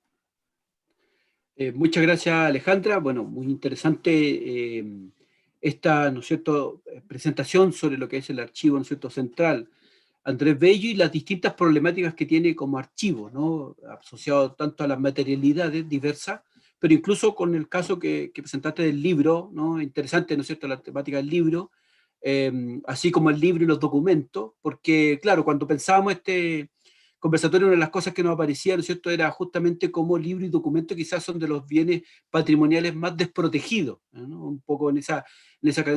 Muchas gracias, Alejandra. Bueno, muy interesante esta, ¿no es cierto?, presentación sobre lo que es el archivo, ¿no es cierto?, central Andrés Bello y las distintas problemáticas que tiene como archivo, ¿no?, asociado tanto a las materialidades diversas, pero incluso con el caso que presentaste del libro, ¿no?, interesante, ¿no es cierto?, la temática del libro, así como el libro y los documentos, porque, claro, cuando pensábamos este conversatorio, una de las cosas que nos aparecía, ¿no es cierto?, era justamente cómo libro y documento quizás son de los bienes patrimoniales más desprotegidos, ¿no?, un poco en esa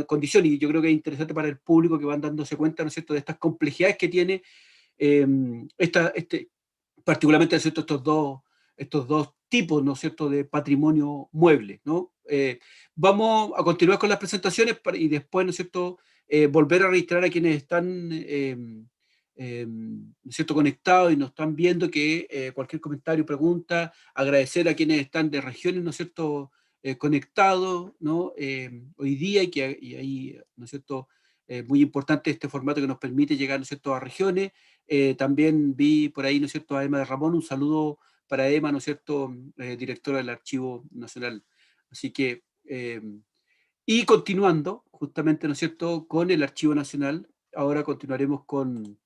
condición, y yo creo que es interesante para el público que van dándose cuenta, ¿no es cierto?, de estas complejidades que tiene particularmente, ¿no es cierto?, estos dos tipos, ¿no es cierto?, de patrimonio mueble, ¿no? Vamos a continuar con las presentaciones y después, ¿no es cierto?, volver a registrar a quienes están ¿no es cierto?, conectados y nos están viendo, que cualquier comentario, pregunta, agradecer a quienes están de regiones, ¿no es cierto?, conectados, ¿no?, hoy día, y ahí, ¿no es cierto?, muy importante este formato que nos permite llegar, ¿no es cierto?, a regiones. También vi por ahí, ¿no es cierto?, a Emma de Ramón, un saludo para Emma, ¿no es cierto?, directora del Archivo Nacional. Así que, y continuando, justamente, ¿no es cierto?, con el Archivo Nacional, ahora continuaremos con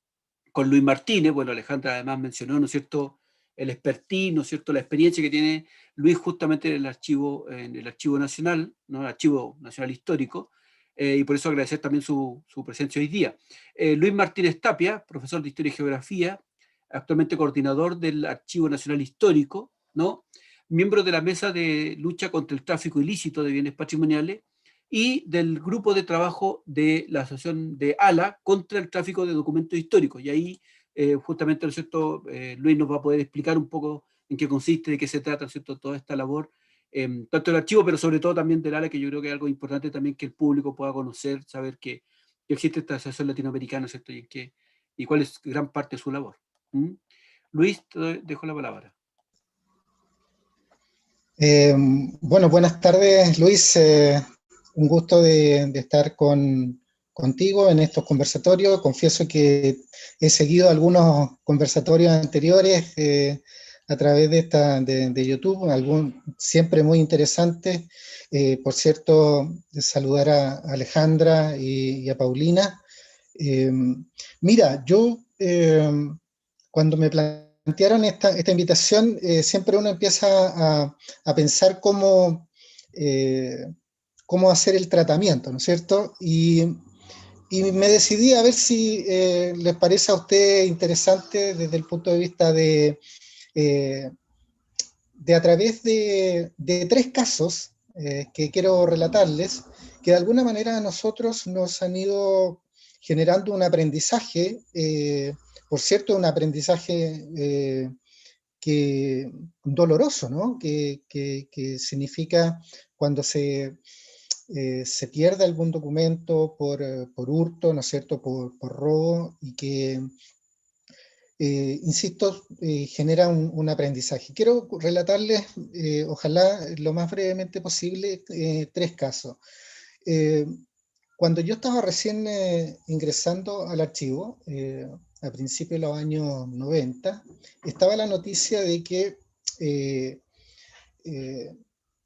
Luis Martínez. Bueno, Alejandra además mencionó, ¿no es cierto?, el expertise, ¿no es cierto?, la experiencia que tiene Luis justamente en el Archivo Nacional, ¿no?, el Archivo Nacional Histórico, y por eso agradecer también su presencia hoy día. Luis Martínez Tapia, profesor de Historia y Geografía, actualmente coordinador del Archivo Nacional Histórico, ¿no?, miembro de la Mesa de Lucha contra el Tráfico Ilícito de Bienes Patrimoniales y del grupo de trabajo de la Asociación de ALA contra el tráfico de documentos históricos. Y ahí, justamente, ¿no es cierto?, Luis nos va a poder explicar un poco en qué consiste, de qué se trata, ¿no es cierto?, toda esta labor, tanto del archivo, pero sobre todo también del ALA, que yo creo que es algo importante también que el público pueda conocer, saber que existe esta asociación latinoamericana, ¿no es cierto?, y cuál es gran parte de su labor. Luis, te dejo la palabra. Bueno, buenas tardes, Luis. Un gusto de estar contigo en estos conversatorios. Confieso que he seguido algunos conversatorios anteriores a través de YouTube, siempre muy interesantes. Por cierto, saludar a Alejandra y a Paulina. Mira, yo cuando me plantearon esta invitación, siempre uno empieza a pensar cómo hacer el tratamiento, ¿no es cierto? Y me decidí a ver si les parece a usted interesante desde el punto de vista de a través de 3 casos que quiero relatarles, que de alguna manera a nosotros nos han ido generando un aprendizaje, por cierto, un aprendizaje doloroso, ¿no? Que significa cuando se pierde algún documento por hurto, ¿no es cierto?, por robo, y que, insisto, genera un aprendizaje. Quiero relatarles, ojalá lo más brevemente posible, 3 casos. Cuando yo estaba recién ingresando al archivo, a principios de los años 90, estaba la noticia de que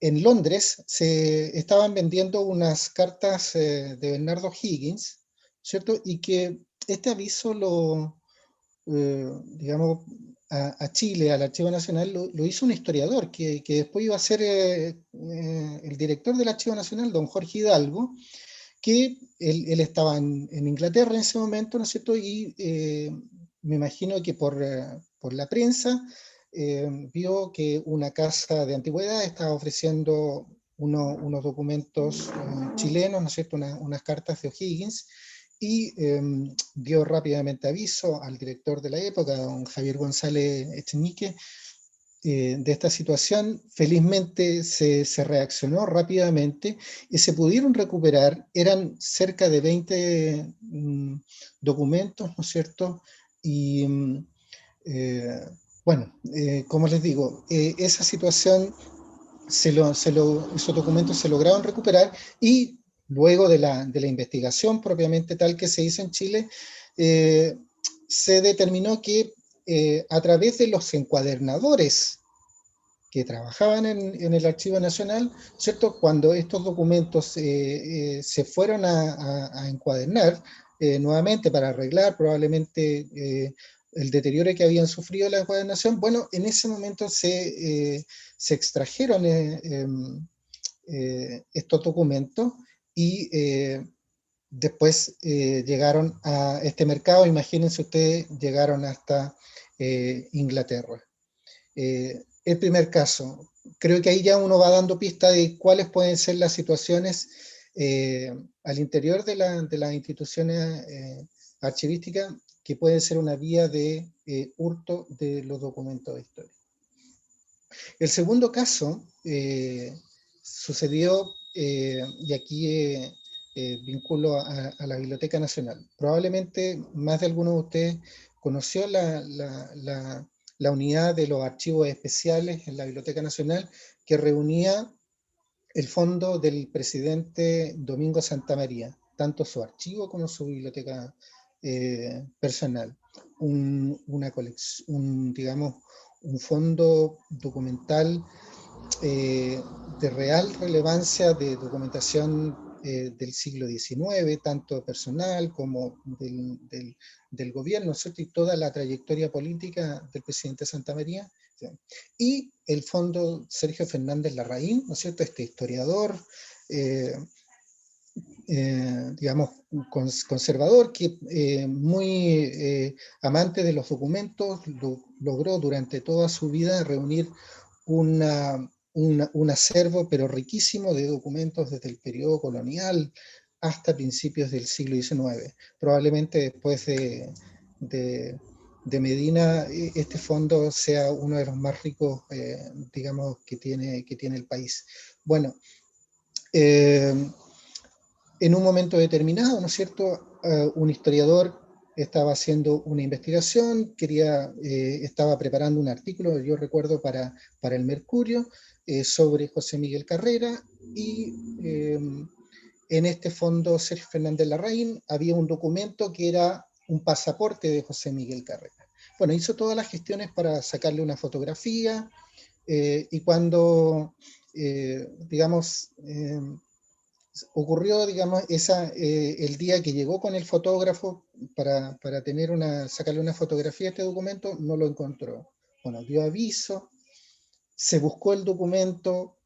en Londres se estaban vendiendo unas cartas de Bernardo Higgins, ¿cierto? Y que este aviso digamos, a Chile, al Archivo Nacional, lo hizo un historiador que después iba a ser el director del Archivo Nacional, don Jorge Hidalgo, que él estaba en Inglaterra en ese momento, ¿no es cierto? Y me imagino que por por la prensa, vio que una casa de antigüedad estaba ofreciendo unos documentos chilenos, ¿no es cierto?, unas cartas de O'Higgins, y dio rápidamente aviso al director de la época, don Javier González Echenique, de esta situación. Felizmente se reaccionó rápidamente y se pudieron recuperar, eran cerca de 20 documentos, ¿no es cierto? Y bueno, como les digo, esa situación, esos documentos se lograron recuperar, y luego de la investigación propiamente tal que se hizo en Chile, se determinó que a través de los encuadernadores que trabajaban en el Archivo Nacional, ¿cierto? Cuando estos documentos se fueron a encuadernar nuevamente para arreglar probablemente el deterioro que habían sufrido la encuadernación, bueno, en ese momento se extrajeron estos documentos y después llegaron a este mercado. Imagínense ustedes, llegaron hasta Inglaterra. El primer caso, creo que ahí ya uno va dando pista de cuáles pueden ser las situaciones al interior de las instituciones archivísticas que pueden ser una vía de hurto de los documentos de historia. El segundo caso sucedió, y aquí vinculo a la Biblioteca Nacional. Probablemente más de alguno de ustedes conoció la unidad de los archivos especiales en la Biblioteca Nacional, que reunía el fondo del presidente Domingo Santamaría, tanto su archivo como su biblioteca personal. Digamos, un fondo documental de real relevancia, de documentación del siglo XIX, tanto personal como del gobierno, ¿cierto? Y toda la trayectoria política del presidente Santamaría. ¿Sí? Y el fondo Sergio Fernández Larraín, ¿no es cierto?, este historiador, digamos, conservador, que muy amante de los documentos, logró durante toda su vida reunir un acervo, pero riquísimo, de documentos desde el periodo colonial hasta principios del siglo XIX. Probablemente después de Medina, este fondo sea uno de los más ricos, digamos, que tiene el país. Bueno, en un momento determinado, ¿no es cierto?, un historiador estaba haciendo una investigación, estaba preparando un artículo, yo recuerdo, para el Mercurio, sobre José Miguel Carrera, y en este fondo Sergio Fernández Larraín había un documento que era un pasaporte de José Miguel Carrera. Bueno, hizo todas las gestiones para sacarle una fotografía, y cuando, digamos, ocurrió, digamos, el día que llegó con el fotógrafo para sacarle una fotografía a este documento, no lo encontró. Bueno, dio aviso, se buscó el documento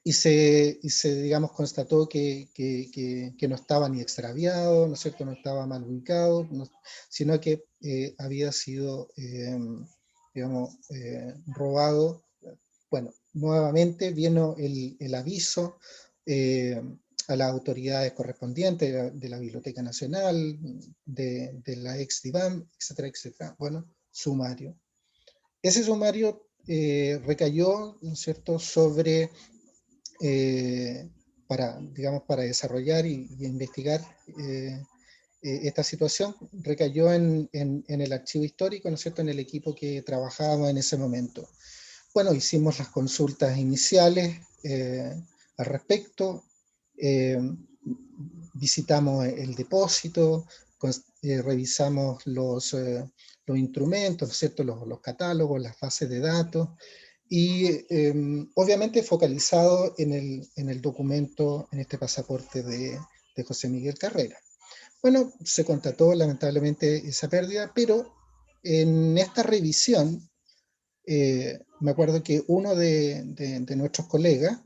y se digamos, constató que no estaba ni extraviado, ¿no es cierto?, no estaba mal ubicado, sino que había sido, digamos, robado. Bueno, nuevamente vino el aviso a las autoridades correspondientes de la Biblioteca Nacional, de la ex-DIVAM, etcétera, etcétera. Bueno, sumario. Ese sumario recayó, ¿no es cierto?, sobre, para desarrollar y investigar esta situación, recayó en el archivo histórico, ¿no es cierto?, en el equipo que trabajábamos en ese momento. Bueno, hicimos las consultas iniciales al respecto, visitamos el depósito, revisamos los instrumentos, ¿no es cierto?, los catálogos, las bases de datos, y obviamente focalizado en el documento, en este pasaporte de José Miguel Carrera. Bueno, se constató lamentablemente esa pérdida, pero en esta revisión, me acuerdo que uno de nuestros colegas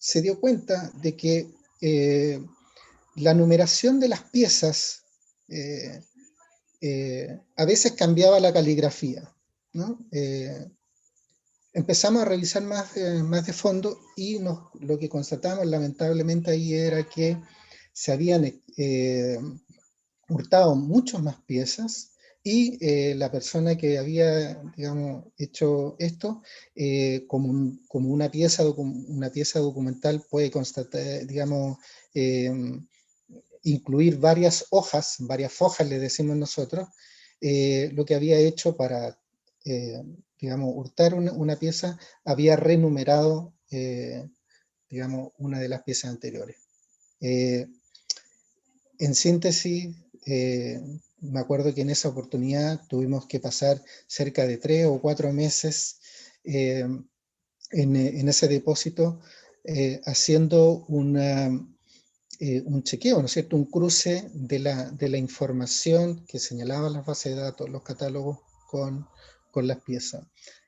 se dio cuenta de que la numeración de las piezas a veces cambiaba la caligrafía, ¿no? Empezamos a revisar más de fondo y lo que constatamos lamentablemente ahí era que se habían hurtado muchas más piezas y la persona que había, digamos, hecho esto, como una pieza documental puede constatar, digamos, incluir varias hojas, varias fojas le decimos nosotros, lo que había hecho para, digamos, hurtar una pieza, había renumerado, digamos, una de las piezas anteriores. En síntesis, me acuerdo que en esa oportunidad tuvimos que pasar cerca de 3 o 4 meses en ese depósito haciendo un chequeo, ¿no es cierto? Un cruce de la información que señalaban las bases de datos, los catálogos con las piezas.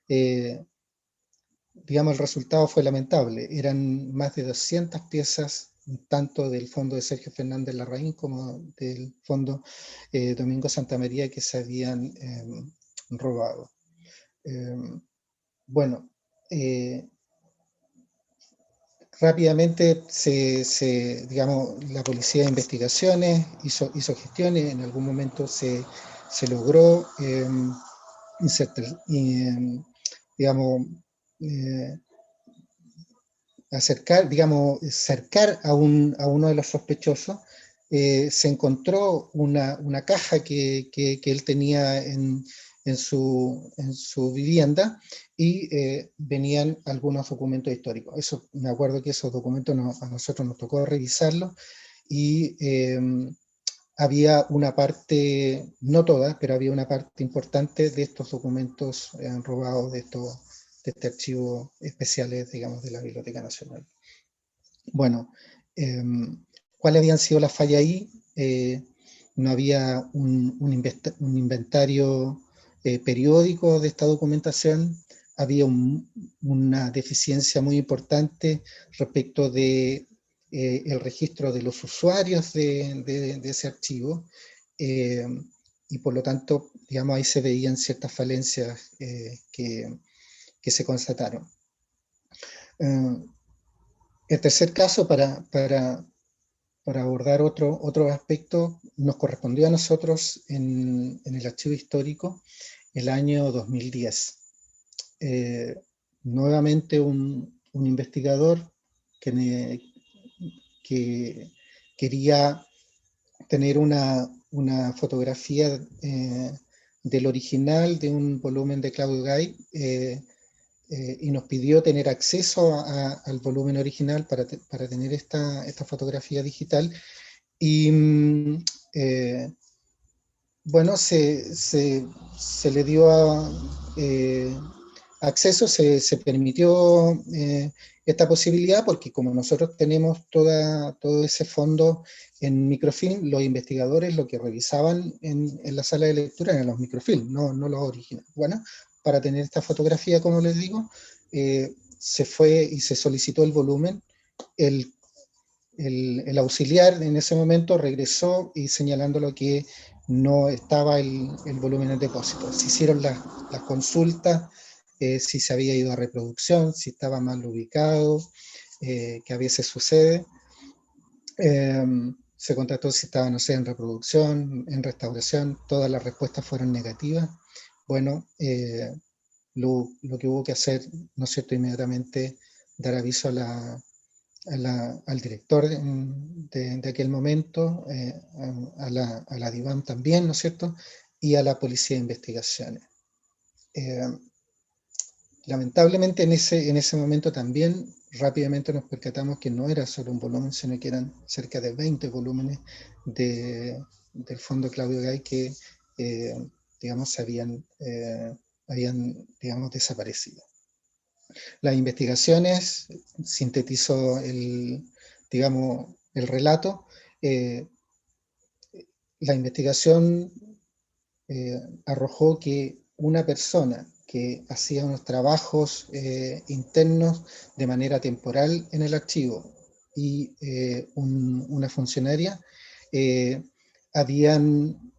Digamos, el resultado fue lamentable. Eran más de 200 piezas, tanto del fondo de Sergio Fernández Larraín como del fondo Domingo Santamaría, que se habían robado. Bueno, rápidamente digamos, la Policía de Investigaciones hizo gestiones, en algún momento se logró digamos, cercar a uno de los sospechosos. Se encontró una caja que él tenía en su vivienda y venían algunos documentos históricos. Eso, me acuerdo que esos documentos a nosotros nos tocó revisarlos y había una parte, no toda, pero había una parte importante de estos documentos robados de este archivo especiales, digamos, de la Biblioteca Nacional. Bueno, ¿cuáles habían sido las fallas ahí? No había un inventario periódico de esta documentación, había una deficiencia muy importante respecto de el registro de los usuarios de ese archivo, y por lo tanto, digamos, ahí se veían ciertas falencias que se constataron. El tercer caso, para abordar otro aspecto, nos correspondió a nosotros en el archivo histórico el año 2010. Nuevamente un investigador que quería tener una fotografía del original de un volumen de Claudio Gay, y nos pidió tener acceso al volumen original para tener esta fotografía digital. Y bueno, se le dio acceso, se permitió esta posibilidad, porque como nosotros tenemos todo ese fondo en microfilm, los investigadores lo que revisaban en la sala de lectura eran los microfilm, no los originales. Bueno, para tener esta fotografía, como les digo, se fue y se solicitó el volumen. El auxiliar en ese momento regresó y señalándolo que no estaba el volumen en depósito. Se hicieron las consultas, si se había ido a reproducción, si estaba mal ubicado, que a veces sucede. Se contactó si estaba, no sé, en reproducción, en restauración, todas las respuestas fueron negativas. Bueno, lo que hubo que hacer, ¿no es cierto?, inmediatamente dar aviso al director de aquel momento, a la DIVAM también, ¿no es cierto?, y a la Policía de Investigaciones. Lamentablemente en ese momento también rápidamente nos percatamos que no era solo un volumen, sino que eran cerca de 20 volúmenes del fondo Claudio Gay que, digamos, habían digamos, desaparecido. Las investigaciones, sintetizó digamos, el relato. La investigación arrojó que una persona que hacía unos trabajos internos de manera temporal en el archivo y una funcionaria se habían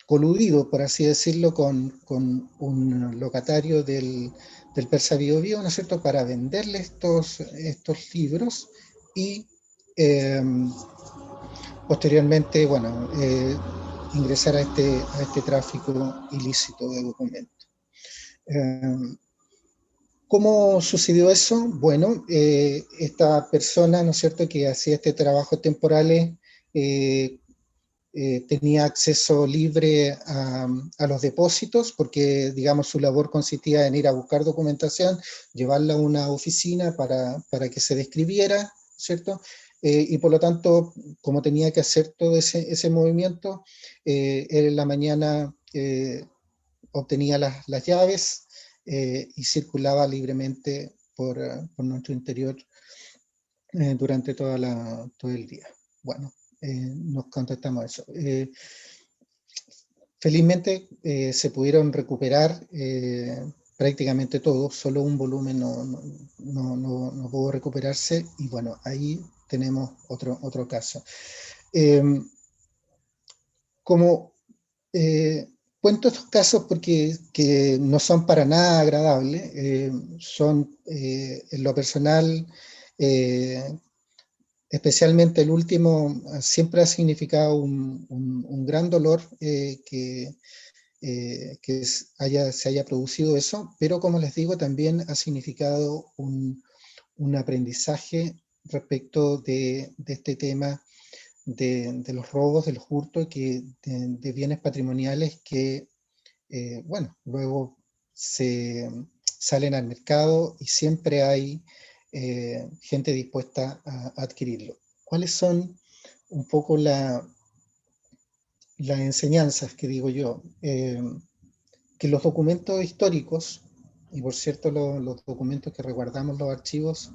coludido, por así decirlo, con un locatario del Persa Bio Bio, ¿no es cierto?, para venderle estos libros y posteriormente, bueno, ingresar a este tráfico ilícito de documentos. ¿Cómo sucedió eso? Bueno, esta persona, ¿no es cierto?, que hacía este trabajo temporales, tenía acceso libre a los depósitos, porque, digamos, su labor consistía en ir a buscar documentación, llevarla a una oficina para que se describiera, ¿cierto? Y por lo tanto, como tenía que hacer todo ese movimiento, él en la mañana obtenía las llaves y circulaba libremente por nuestro interior durante todo el día. Bueno, nos contestamos eso. Felizmente se pudieron recuperar prácticamente todo, solo un volumen no pudo recuperarse, y bueno, ahí tenemos otro caso. Cuento estos casos porque que no son para nada agradables, son en lo personal, especialmente el último, siempre ha significado un gran dolor que se haya producido eso, pero como les digo, también ha significado un aprendizaje respecto de este tema de los robos, de los hurtos, de bienes patrimoniales que, bueno, luego se salen al mercado y siempre hay gente dispuesta a adquirirlo. ¿Cuáles son un poco las enseñanzas que digo yo? Que los documentos históricos, y por cierto los documentos que resguardamos los archivos,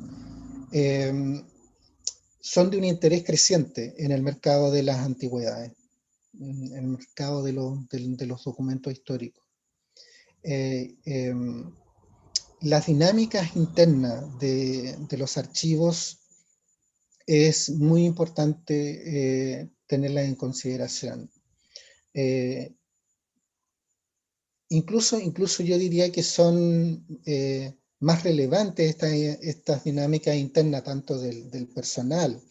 son de un interés creciente en el mercado de las antigüedades, en el mercado de los documentos históricos. Las dinámicas internas de los archivos es muy importante tenerlas en consideración. Incluso yo diría que son más relevantes estas dinámicas internas, tanto del personal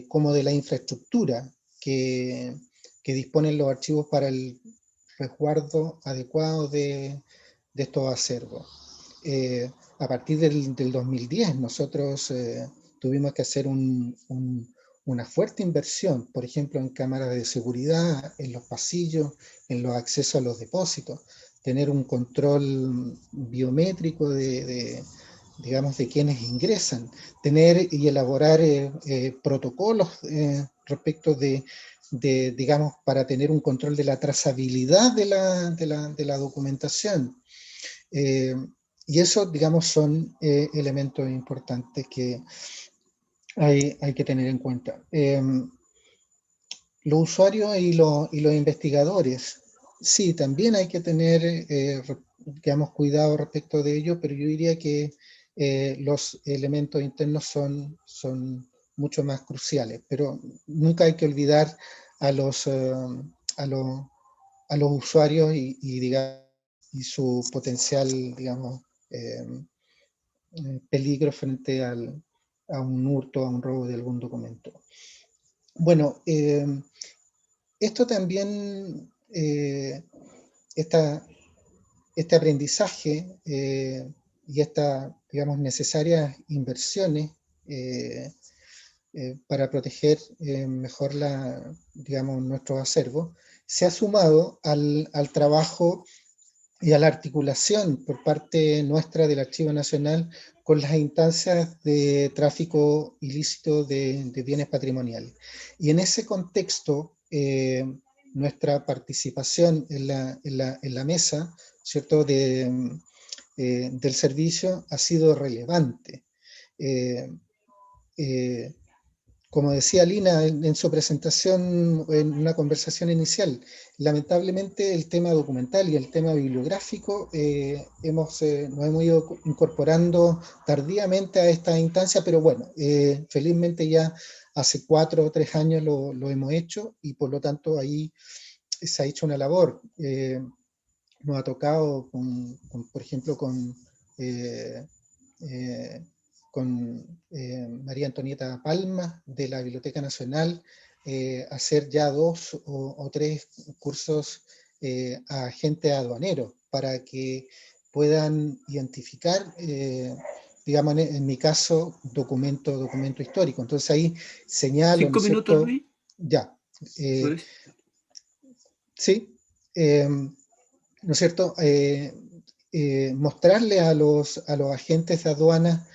como de la infraestructura que disponen los archivos para el resguardo adecuado de estos acervos. A partir del 2010 nosotros tuvimos que hacer una fuerte inversión, por ejemplo, en cámaras de seguridad, en los pasillos, en los accesos a los depósitos, tener un control biométrico digamos, de quienes ingresan, tener y elaborar protocolos respecto digamos, para tener un control de la trazabilidad de la documentación. Y eso, digamos, son elementos importantes que hay que tener en cuenta. Los usuarios y los investigadores, sí, también hay que tener, digamos, cuidado respecto de ello, pero yo diría que los elementos internos son mucho más cruciales, pero nunca hay que olvidar a los usuarios y su potencial, digamos, peligro frente a un hurto, a un robo de algún documento. Bueno, esto también, este aprendizaje y estas, digamos, necesarias inversiones para proteger mejor digamos, nuestros acervos, se ha sumado al trabajo y a la articulación por parte nuestra del Archivo Nacional con las instancias de tráfico ilícito de bienes patrimoniales. Y en ese contexto, nuestra participación en la mesa, ¿cierto?, del servicio ha sido relevante. Como decía Lina en su presentación, en una conversación inicial, lamentablemente el tema documental y el tema bibliográfico nos hemos ido incorporando tardíamente a esta instancia, pero bueno, felizmente ya hace 4 o 3 años lo hemos hecho, y por lo tanto ahí se ha hecho una labor. Nos ha tocado, por ejemplo, con María Antonieta Palma de la Biblioteca Nacional, hacer ya 2 o 3 cursos a agentes aduaneros para que puedan identificar, digamos, en mi caso, documento histórico. Entonces ahí señalo, ¿no 5 es minutos, cierto? Luis. Ya. Luis. Sí. ¿No es cierto? Mostrarle a los agentes de aduana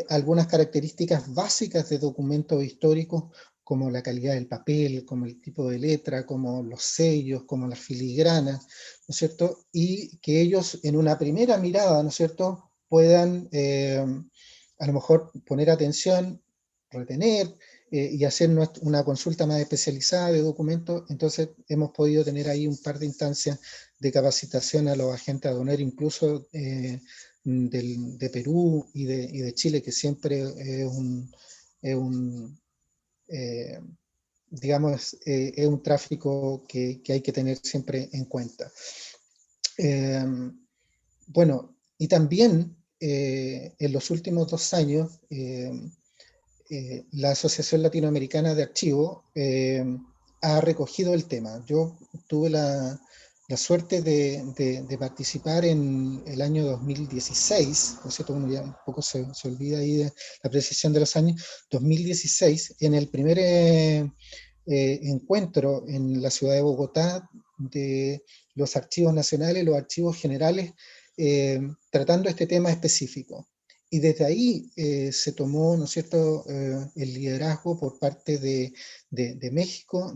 algunas características básicas de documentos históricos, como la calidad del papel, como el tipo de letra, como los sellos, como las filigranas, ¿no es cierto? Y que ellos en una primera mirada, ¿no es cierto?, puedan a lo mejor poner atención, retener, y hacer una consulta más especializada de documentos. Entonces hemos podido tener ahí un par de instancias de capacitación a los agentes aduaneros, incluso de Perú y de Chile, que siempre digamos, es un tráfico que hay que tener siempre en cuenta. Bueno, y también en los últimos 2 años, la Asociación Latinoamericana de Archivos ha recogido el tema. Yo tuve la suerte de participar en el año 2016, ¿no es cierto? Uno ya un poco se olvida ahí de la precisión de los años, 2016, en el primer encuentro en la ciudad de Bogotá de los archivos nacionales, los archivos generales, tratando este tema específico. Y desde ahí se tomó, ¿no es cierto?, el liderazgo por parte de México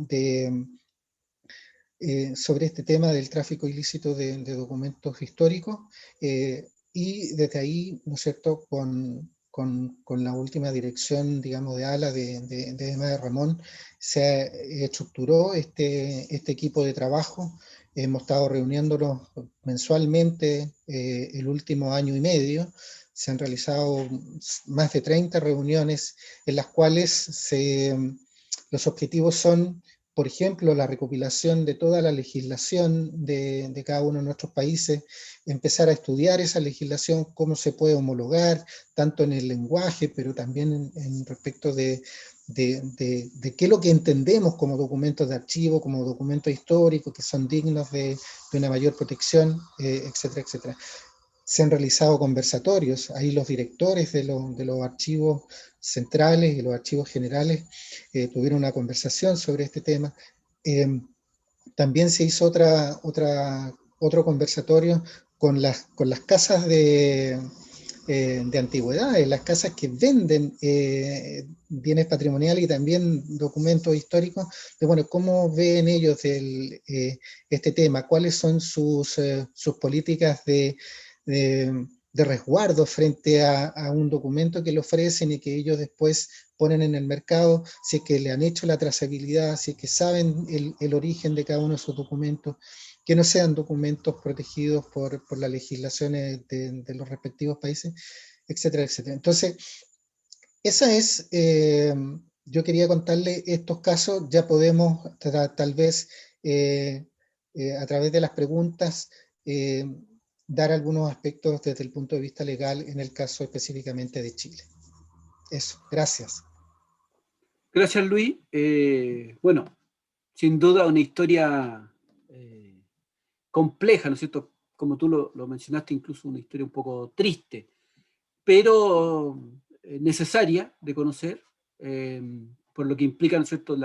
sobre este tema del tráfico ilícito de documentos históricos, y desde ahí, ¿no es cierto?, con la última dirección, digamos, de ALA de Emma de Ramón, se estructuró este equipo de trabajo. Hemos estado reuniéndonos mensualmente el último año y medio. Se han realizado más de 30 reuniones en las cuales los objetivos son, por ejemplo, la recopilación de toda la legislación de cada uno de nuestros países, empezar a estudiar esa legislación, cómo se puede homologar, tanto en el lenguaje, pero también en respecto de qué es lo que entendemos como documentos de archivo, como documentos históricos, que son dignos de una mayor protección, etcétera, etcétera. Se han realizado conversatorios, ahí los directores de los archivos centrales y los archivos generales tuvieron una conversación sobre este tema. También se hizo otro conversatorio con las casas de antigüedades, las casas que venden bienes patrimoniales y también documentos históricos, de bueno, cómo ven ellos este tema, cuáles son sus políticas de resguardo frente a un documento que le ofrecen y que ellos después ponen en el mercado, si es que le han hecho la trazabilidad, si es que saben el origen de cada uno de sus documentos, que no sean documentos protegidos por las legislaciones de los respectivos países, etcétera, etcétera. Entonces, esa es, yo quería contarle estos casos. Ya podemos tal vez a través de las preguntas dar algunos aspectos desde el punto de vista legal en el caso específicamente de Chile. Eso, gracias. Gracias, Luis. Bueno, sin duda una historia compleja, ¿no es cierto? Como tú lo mencionaste, incluso una historia un poco triste, pero necesaria de conocer, por lo que implica, ¿no es cierto?,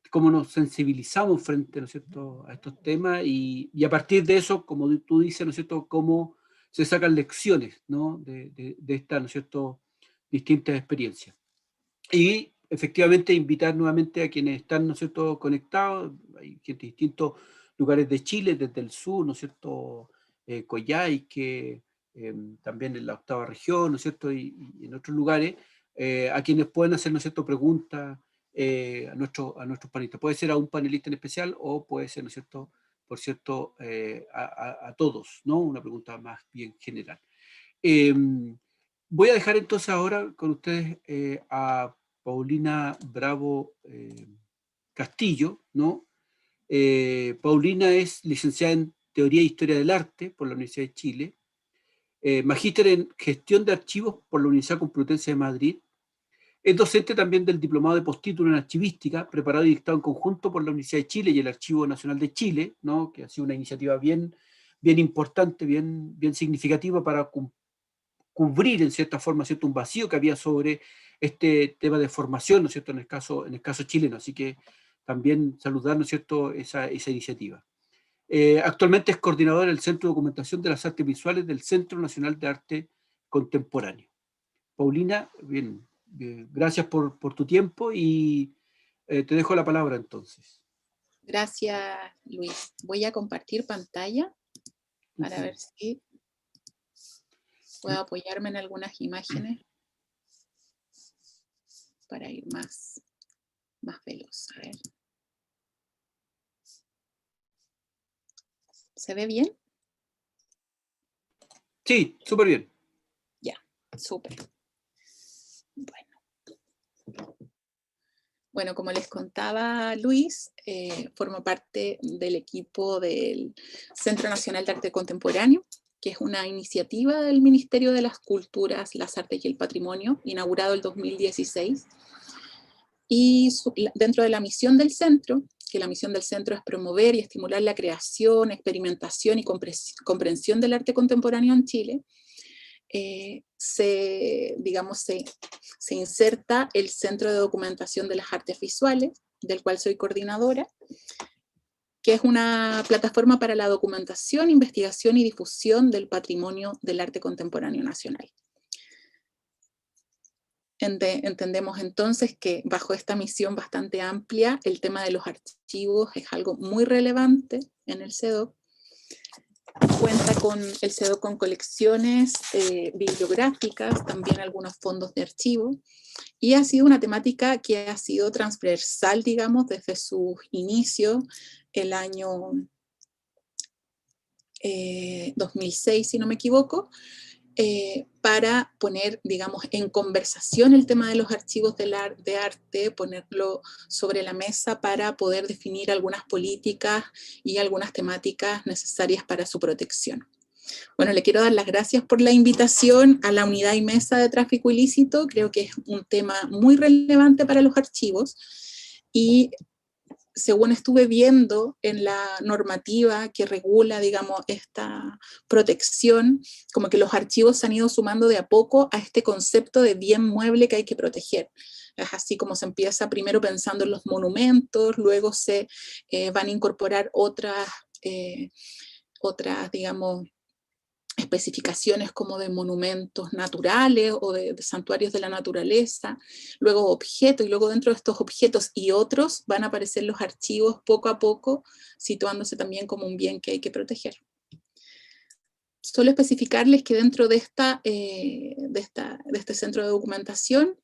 cómo nos sensibilizamos frente, ¿no es cierto?, a estos temas y a partir de eso, como tú dices, ¿no es cierto?, cómo se sacan lecciones, ¿no?, de estas, ¿no es cierto?, distintas experiencias. Y efectivamente invitar nuevamente a quienes están, ¿no es cierto?, conectados. Hay gente de distintos lugares de Chile, desde el sur, ¿no es cierto?, Coyhaique, también en la 8ª región, ¿no es cierto?, y en otros lugares, a quienes pueden hacer, ¿no es cierto?, preguntas a nuestros panelistas. Puede ser a un panelista en especial o puede ser, ¿no es cierto?, por cierto, a todos, ¿no? Una pregunta más bien general. Voy a dejar entonces ahora con ustedes a Paulina Bravo Castillo, ¿no? Paulina es licenciada en Teoría e Historia del Arte por la Universidad de Chile, magíster en Gestión de Archivos por la Universidad Complutense de Madrid. Es docente también del Diplomado de Postítulo en Archivística, preparado y dictado en conjunto por la Universidad de Chile y el Archivo Nacional de Chile, ¿no? Que ha sido una iniciativa bien importante, bien significativa para cubrir en cierta forma, ¿cierto?, un vacío que había sobre este tema de formación, ¿no es cierto?, en el caso chileno. Así que también saludar, ¿no es cierto?, esa iniciativa. Actualmente es coordinador del Centro de Documentación de las Artes Visuales del Centro Nacional de Arte Contemporáneo. Paulina, bien, gracias por tu tiempo y te dejo la palabra entonces. Gracias, Luis. Voy a compartir pantalla para ver si puedo apoyarme en algunas imágenes para ir más veloz. A ver. ¿Se ve bien? Sí, súper bien. Ya, súper. Bueno, como les contaba Luis, formo parte del equipo del Centro Nacional de Arte Contemporáneo, que es una iniciativa del Ministerio de las Culturas, las Artes y el Patrimonio, inaugurado el 2016. Y dentro de la misión del centro, que la misión del centro es promover y estimular la creación, experimentación y comprensión del arte contemporáneo en Chile, se inserta el Centro de Documentación de las Artes Visuales, del cual soy coordinadora, que es una plataforma para la documentación, investigación y difusión del patrimonio del arte contemporáneo nacional. Entendemos entonces que bajo esta misión bastante amplia, el tema de los archivos es algo muy relevante en el CEDOC. Cuenta el CEDOC con colecciones bibliográficas, también algunos fondos de archivo, y ha sido una temática que ha sido transversal, digamos, desde sus inicios, el año 2006, si no me equivoco, para poner, digamos, en conversación el tema de los archivos de arte, ponerlo sobre la mesa para poder definir algunas políticas y algunas temáticas necesarias para su protección. Bueno, le quiero dar las gracias por la invitación a la unidad y mesa de tráfico ilícito. Creo que es un tema muy relevante para los archivos y según estuve viendo en la normativa que regula, digamos, esta protección, como que los archivos se han ido sumando de a poco a este concepto de bien mueble que hay que proteger. Es así como se empieza primero pensando en los monumentos, luego se van a incorporar otras, digamos, especificaciones como de monumentos naturales o de santuarios de la naturaleza, luego objetos, y luego dentro de estos objetos y otros van a aparecer los archivos poco a poco, situándose también como un bien que hay que proteger. Solo especificarles que dentro de este centro de documentación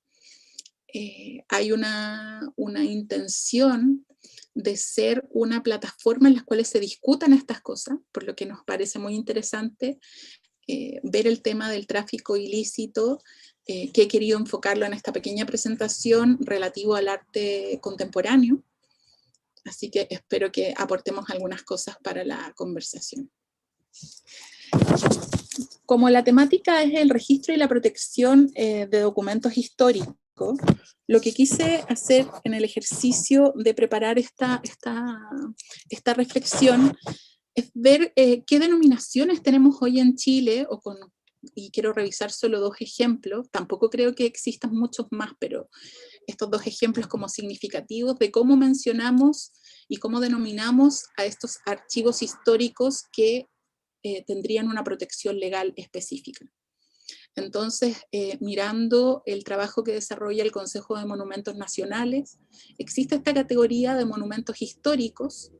hay una intención de ser una plataforma en la cual se discutan estas cosas, por lo que nos parece muy interesante ver el tema del tráfico ilícito, que he querido enfocarlo en esta pequeña presentación relativo al arte contemporáneo. Así que espero que aportemos algunas cosas para la conversación. Como la temática es el registro y la protección de documentos históricos, lo que quise hacer en el ejercicio de preparar esta reflexión es ver qué denominaciones tenemos hoy en Chile, y quiero revisar solo 2 ejemplos, tampoco creo que existan muchos más, pero estos 2 ejemplos como significativos de cómo mencionamos y cómo denominamos a estos archivos históricos que tendrían una protección legal específica. Entonces, mirando el trabajo que desarrolla el Consejo de Monumentos Nacionales, existe esta categoría de monumentos históricos,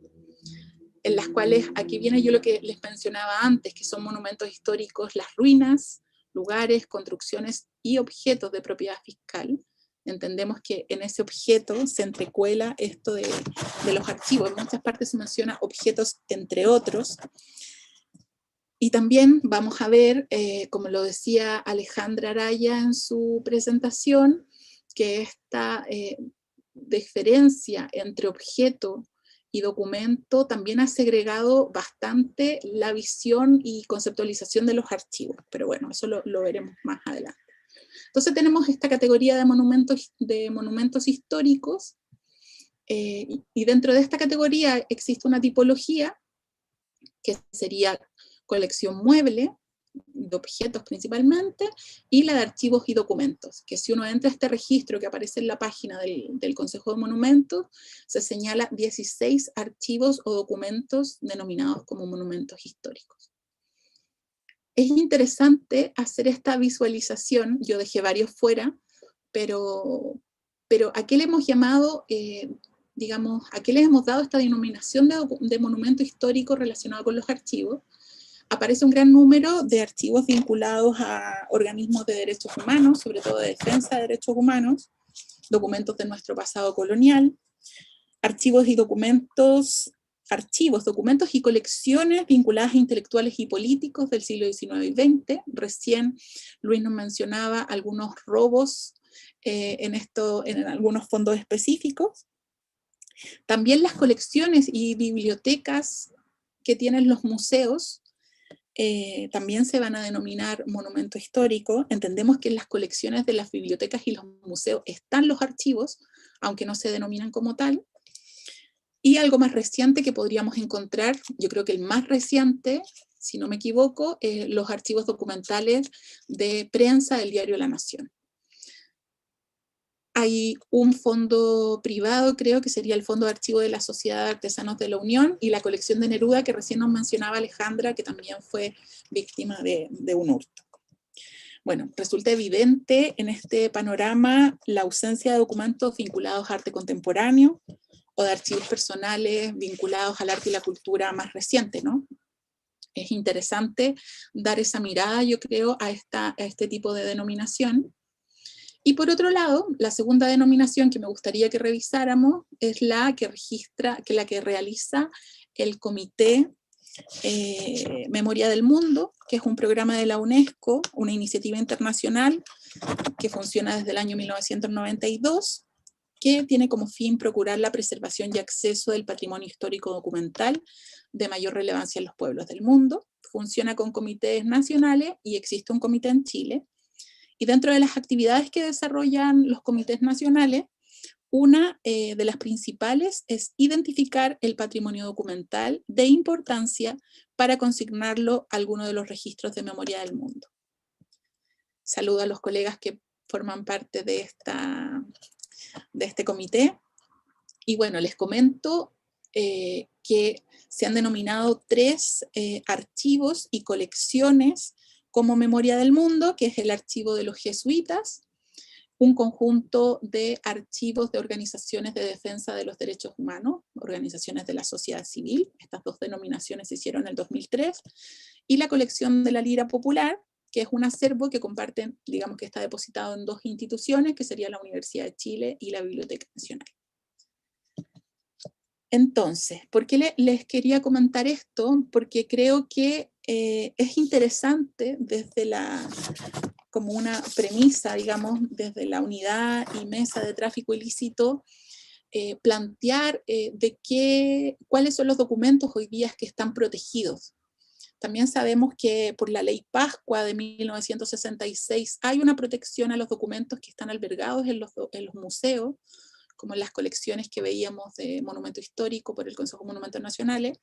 en las cuales, aquí viene yo lo que les mencionaba antes, que son monumentos históricos, las ruinas, lugares, construcciones y objetos de propiedad fiscal. Entendemos que en ese objeto se entrecuela esto de los archivos. En muchas partes se menciona objetos entre otros. Y también vamos a ver, como lo decía Alejandra Araya en su presentación, que esta diferencia entre objeto y documento también ha segregado bastante la visión y conceptualización de los archivos, pero bueno, eso lo veremos más adelante. Entonces tenemos esta categoría de monumentos históricos, y dentro de esta categoría existe una tipología que sería colección mueble, de objetos principalmente, y la de archivos y documentos, que si uno entra a este registro que aparece en la página del Consejo de Monumentos, se señala 16 archivos o documentos denominados como monumentos históricos. Es interesante hacer esta visualización, yo dejé varios fuera, pero ¿a qué le hemos llamado, digamos, a qué le hemos dado esta denominación de monumento histórico relacionado con los archivos? Aparece un gran número de archivos vinculados a organismos de derechos humanos, sobre todo de defensa de derechos humanos, documentos de nuestro pasado colonial, archivos, documentos y colecciones vinculadas a intelectuales y políticos del siglo XIX y XX. Recién Luis nos mencionaba algunos robos en algunos fondos específicos. También las colecciones y bibliotecas que tienen los museos, también se van a denominar monumento histórico. Entendemos que en las colecciones de las bibliotecas y los museos están los archivos, aunque no se denominan como tal. Y algo más reciente que podríamos encontrar, yo creo que el más reciente, si no me equivoco, los archivos documentales de prensa del diario La Nación. Hay un fondo privado, creo que sería el Fondo de Archivo de la Sociedad de Artesanos de la Unión, y la colección de Neruda, que recién nos mencionaba Alejandra, que también fue víctima de un hurto. Bueno, resulta evidente en este panorama la ausencia de documentos vinculados a arte contemporáneo, o de archivos personales vinculados al arte y la cultura más reciente, ¿no? Es interesante dar esa mirada, yo creo, a este tipo de denominación. Y por otro lado, la segunda denominación que me gustaría que revisáramos es la que realiza el Comité Memoria del Mundo, que es un programa de la UNESCO, una iniciativa internacional que funciona desde el año 1992, que tiene como fin procurar la preservación y acceso del patrimonio histórico documental de mayor relevancia en los pueblos del mundo. Funciona con comités nacionales y existe un comité en Chile. Y dentro de las actividades que desarrollan los comités nacionales, una de las principales es identificar el patrimonio documental de importancia para consignarlo a alguno de los registros de memoria del mundo. Saludo a los colegas que forman parte de este comité. Y bueno, les comento que se han denominado 3 archivos y colecciones como memoria del mundo, que es el archivo de los jesuitas, un conjunto de archivos de organizaciones de defensa de los derechos humanos, organizaciones de la sociedad civil, estas 2 denominaciones se hicieron en el 2003, y la colección de la Lira Popular, que es un acervo que comparten, digamos que está depositado en 2 instituciones, que sería la Universidad de Chile y la Biblioteca Nacional. Entonces, ¿por qué les quería comentar esto? Porque creo que es interesante como una premisa, digamos, desde la unidad y mesa de tráfico ilícito, plantear cuáles son los documentos hoy día que están protegidos. También sabemos que por la Ley Pascua de 1966 hay una protección a los documentos que están albergados en los museos, como en las colecciones que veíamos de monumento histórico por el Consejo de Monumentos Nacionales,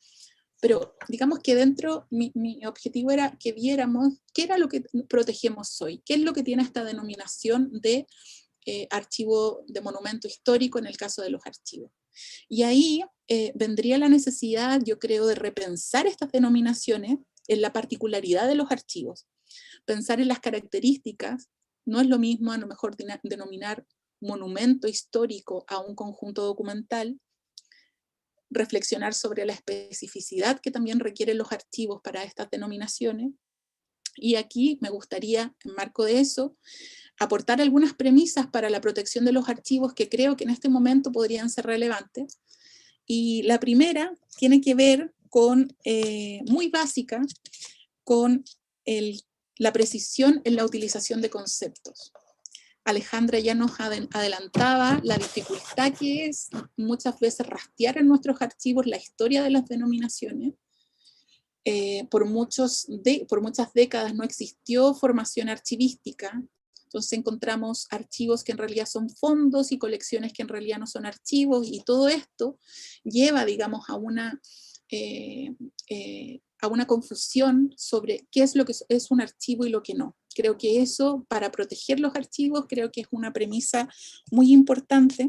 pero digamos que dentro mi objetivo era que viéramos qué era lo que protegemos hoy, qué es lo que tiene esta denominación de archivo de monumento histórico en el caso de los archivos. Y ahí vendría la necesidad, yo creo, de repensar estas denominaciones en la particularidad de los archivos, pensar en las características. No es lo mismo a lo mejor denominar monumento histórico a un conjunto documental, reflexionar sobre la especificidad que también requieren los archivos para estas denominaciones, y aquí me gustaría, en marco de eso, aportar algunas premisas para la protección de los archivos que creo que en este momento podrían ser relevantes. Y la primera tiene que ver con, muy básica, con la precisión en la utilización de conceptos. Alejandra ya nos adelantaba la dificultad que es muchas veces rastrear en nuestros archivos la historia de las denominaciones. Por muchas décadas no existió formación archivística, entonces encontramos archivos que en realidad son fondos y colecciones que en realidad no son archivos, y todo esto lleva, digamos, a una confusión sobre qué es lo que es un archivo y lo que no. Creo que eso, para proteger los archivos, creo que es una premisa muy importante.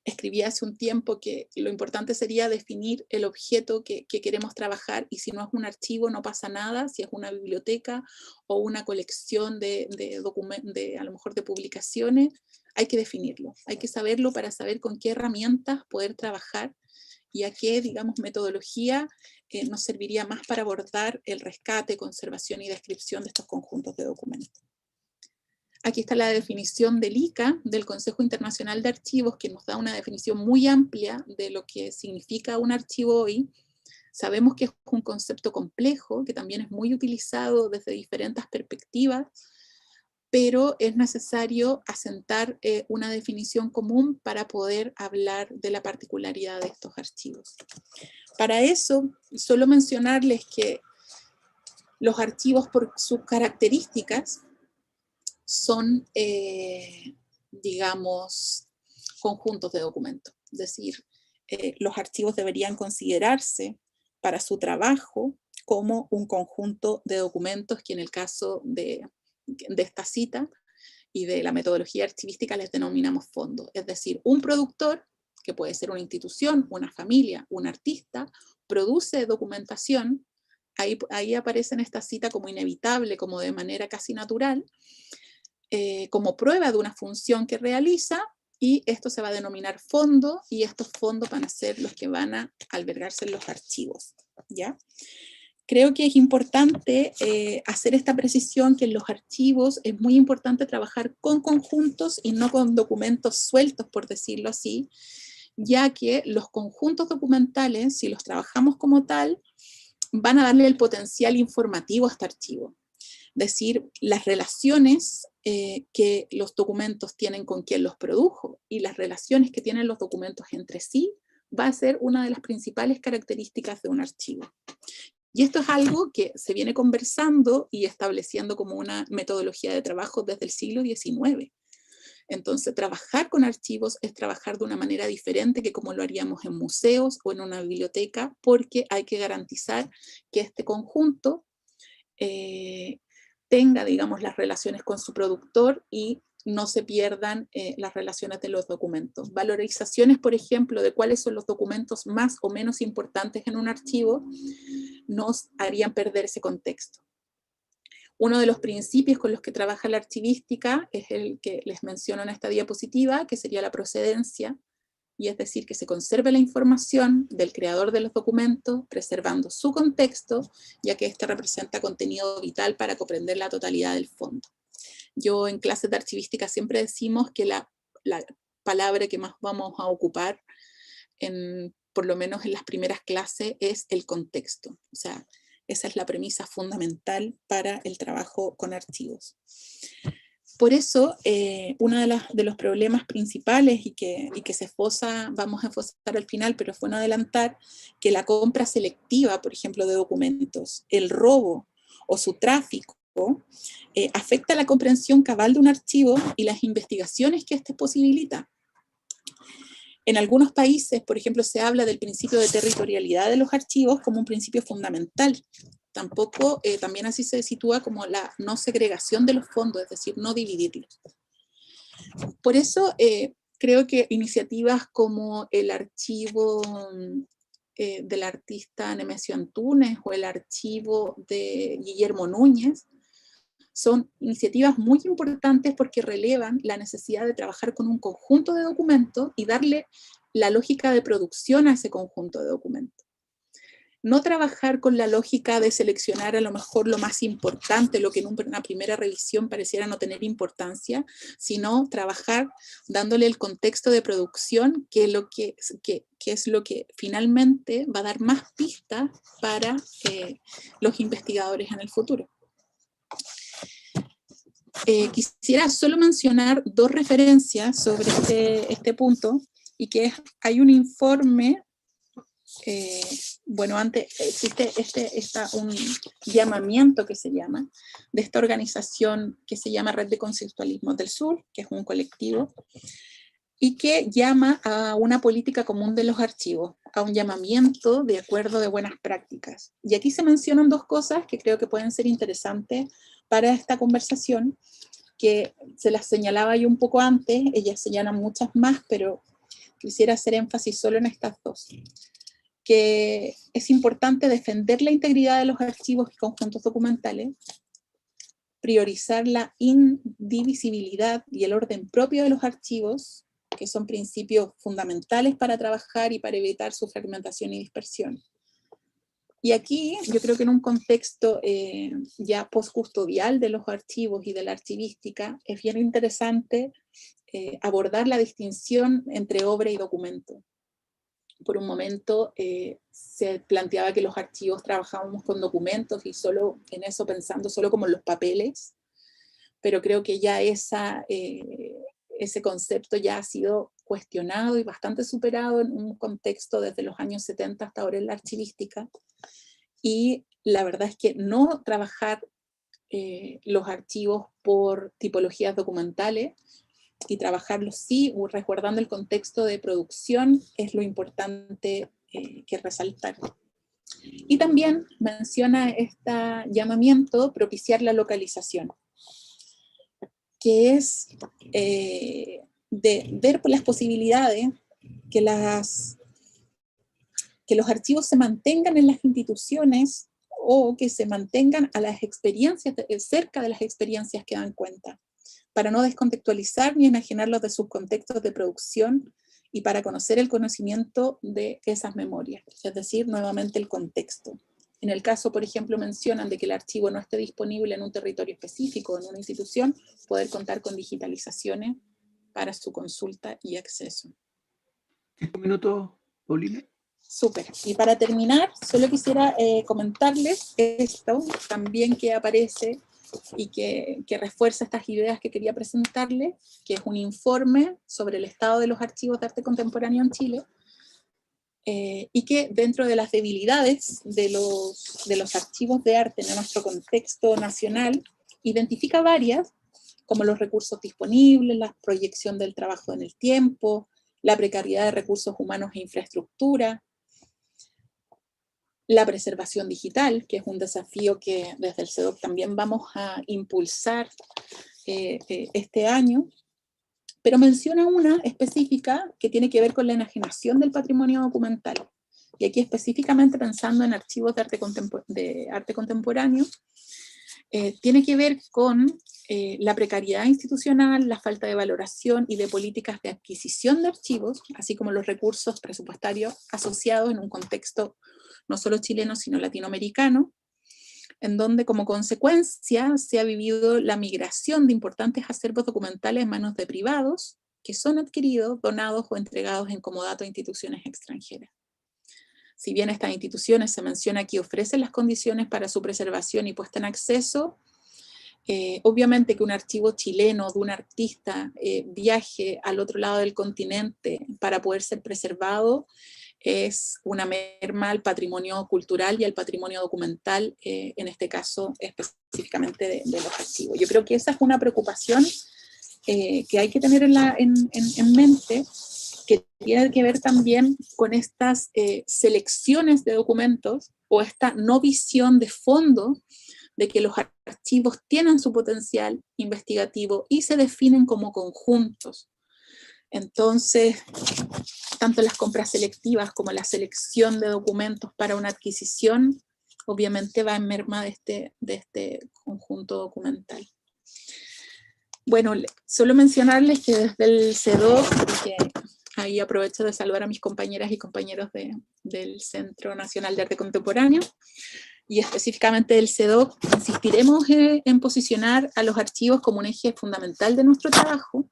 Escribí hace un tiempo que lo importante sería definir el objeto que queremos trabajar, y si no es un archivo no pasa nada, si es una biblioteca o una colección a lo mejor de publicaciones, hay que definirlo, hay que saberlo para saber con qué herramientas poder trabajar y a qué, digamos, metodología nos serviría más para abordar el rescate, conservación y descripción de estos conjuntos de documentos. Aquí está la definición del ICA, del Consejo Internacional de Archivos, que nos da una definición muy amplia de lo que significa un archivo hoy. Sabemos que es un concepto complejo, que también es muy utilizado desde diferentes perspectivas, pero es necesario asentar una definición común para poder hablar de la particularidad de estos archivos. Para eso, solo mencionarles que los archivos, por sus características, son, digamos, conjuntos de documentos. Es decir, los archivos deberían considerarse para su trabajo como un conjunto de documentos que en el caso de esta cita y de la metodología archivística les denominamos fondos. Es decir, un productor, que puede ser una institución, una familia, un artista, produce documentación, ahí aparece en esta cita como inevitable, como de manera casi natural, como prueba de una función que realiza, y esto se va a denominar fondo, y estos fondos van a ser los que van a albergarse en los archivos, ¿ya? Creo que es importante hacer esta precisión, que en los archivos es muy importante trabajar con conjuntos y no con documentos sueltos, por decirlo así, ya que los conjuntos documentales, si los trabajamos como tal, van a darle el potencial informativo a este archivo. Es decir, las relaciones que los documentos tienen con quien los produjo y las relaciones que tienen los documentos entre sí, va a ser una de las principales características de un archivo. Y esto es algo que se viene conversando y estableciendo como una metodología de trabajo desde el siglo XIX. Entonces, trabajar con archivos es trabajar de una manera diferente que como lo haríamos en museos o en una biblioteca, porque hay que garantizar que este conjunto tenga, digamos, las relaciones con su productor y no se pierdan las relaciones de los documentos. Valorizaciones, por ejemplo, de cuáles son los documentos más o menos importantes en un archivo, nos harían perder ese contexto. Uno de los principios con los que trabaja la archivística es el que les menciono en esta diapositiva, que sería la procedencia, y es decir, que se conserve la información del creador de los documentos, preservando su contexto, ya que este representa contenido vital para comprender la totalidad del fondo. Yo en clases de archivística siempre decimos que la palabra que más vamos a ocupar, por lo menos en las primeras clases, es el contexto. O sea, esa es la premisa fundamental para el trabajo con archivos. Por eso, uno de los problemas principales y que vamos a esbozar al final, pero es bueno adelantar, que la compra selectiva, por ejemplo, de documentos, el robo o su tráfico, afecta la comprensión cabal de un archivo y las investigaciones que éste posibilita. En algunos países, por ejemplo, se habla del principio de territorialidad de los archivos como un principio fundamental. También así se sitúa como la no segregación de los fondos, es decir, no dividirlos. Por eso creo que iniciativas como el archivo del artista Nemesio Antunes o el archivo de Guillermo Núñez son iniciativas muy importantes porque relevan la necesidad de trabajar con un conjunto de documentos y darle la lógica de producción a ese conjunto de documentos. No trabajar con la lógica de seleccionar a lo mejor lo más importante, lo que en una primera revisión pareciera no tener importancia, sino trabajar dándole el contexto de producción, que es lo que finalmente va a dar más pistas para los investigadores en el futuro. quisiera solo mencionar dos referencias sobre este punto, y que hay un informe, bueno, antes existe un llamamiento que se llama, de esta organización que se llama Red de Conceptualismos del Sur, que es un colectivo, y que llama a una política común de los archivos, a un llamamiento de acuerdo de buenas prácticas. Y aquí se mencionan dos cosas que creo que pueden ser interesantes para esta conversación, que se las señalaba yo un poco antes, ellas señalan muchas más, pero quisiera hacer énfasis solo en estas dos. Que es importante defender la integridad de los archivos y conjuntos documentales, priorizar la indivisibilidad y el orden propio de los archivos, que son principios fundamentales para trabajar y para evitar su fragmentación y dispersión. Y aquí, yo creo que en un contexto ya postcustodial de los archivos y de la archivística, es bien interesante abordar la distinción entre obra y documento. Por un momento se planteaba que los archivos trabajábamos con documentos y solo en eso pensando solo como en los papeles, pero creo que ya ese concepto ya ha sido cuestionado y bastante superado en un contexto desde los años 70 hasta ahora en la archivística, y la verdad es que no trabajar los archivos por tipologías documentales y trabajarlos sí, resguardando el contexto de producción, es lo importante que resaltar. Y también menciona este llamamiento, propiciar la localización, que es de ver por las posibilidades que los archivos se mantengan en las instituciones o que se mantengan a las experiencias, cerca de las experiencias que dan cuenta, para no descontextualizar ni enajenarlos de sus contextos de producción y para conocer el conocimiento de esas memorias, es decir, nuevamente el contexto. En el caso, por ejemplo, mencionan de que el archivo no esté disponible en un territorio específico, en una institución, poder contar con digitalizaciones para su consulta y acceso. 5 minutos, Paulina. Súper. Y para terminar, solo quisiera comentarles esto también que aparece y que refuerza estas ideas que quería presentarles, que es un informe sobre el estado de los archivos de arte contemporáneo en Chile, y que dentro de las debilidades de los archivos de arte en nuestro contexto nacional, identifica varias, como los recursos disponibles, la proyección del trabajo en el tiempo, la precariedad de recursos humanos e infraestructura, la preservación digital, que es un desafío que desde el CEDOC también vamos a impulsar este año, pero menciona una específica que tiene que ver con la enajenación del patrimonio documental. Y aquí específicamente pensando en archivos de arte contemporáneo, tiene que ver con la precariedad institucional, la falta de valoración y de políticas de adquisición de archivos, así como los recursos presupuestarios asociados en un contexto no solo chileno, sino latinoamericano, en donde como consecuencia se ha vivido la migración de importantes acervos documentales en manos de privados, que son adquiridos, donados o entregados en comodato a instituciones extranjeras. Si bien estas instituciones se menciona que ofrecen las condiciones para su preservación y puesta en acceso, obviamente que un archivo chileno de un artista viaje al otro lado del continente para poder ser preservado, es una merma al patrimonio cultural y al patrimonio documental, en este caso específicamente de los archivos. Yo creo que esa es una preocupación que hay que tener en mente, que tiene que ver también con estas selecciones de documentos o esta no visión de fondo de que los archivos tienen su potencial investigativo y se definen como conjuntos. Entonces, tanto las compras selectivas como la selección de documentos para una adquisición, obviamente va en merma de este conjunto documental. Bueno, solo mencionarles que desde el CEDOC, y que ahí aprovecho de saludar a mis compañeras y compañeros del Centro Nacional de Arte Contemporáneo, y específicamente del CEDOC, insistiremos en posicionar a los archivos como un eje fundamental de nuestro trabajo,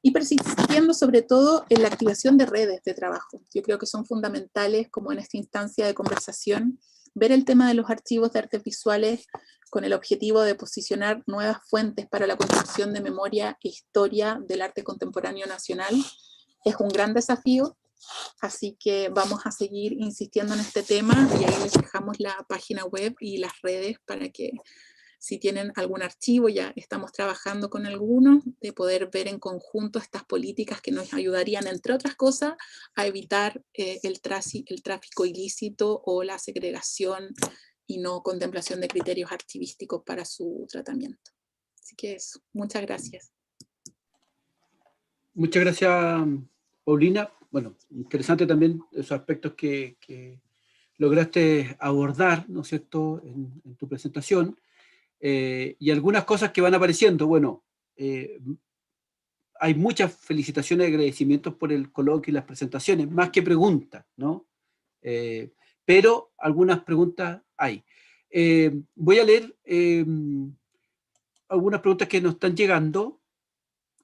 y persistiendo sobre todo en la activación de redes de trabajo. Yo creo que son fundamentales, como en esta instancia de conversación, ver el tema de los archivos de artes visuales con el objetivo de posicionar nuevas fuentes para la construcción de memoria e historia del arte contemporáneo nacional es un gran desafío, así que vamos a seguir insistiendo en este tema y ahí les dejamos la página web y las redes para que si tienen algún archivo, ya estamos trabajando con algunos, de poder ver en conjunto estas políticas que nos ayudarían, entre otras cosas, a evitar el tráfico ilícito o la segregación y no contemplación de criterios archivísticos para su tratamiento. Así que eso, muchas gracias. Muchas gracias, Paulina. Bueno, interesante también esos aspectos que lograste abordar, ¿no es cierto?, en tu presentación. Y algunas cosas que van apareciendo. Bueno, hay muchas felicitaciones y agradecimientos por el coloquio y las presentaciones, más que preguntas, ¿no? Pero algunas preguntas hay. Voy a leer algunas preguntas que nos están llegando,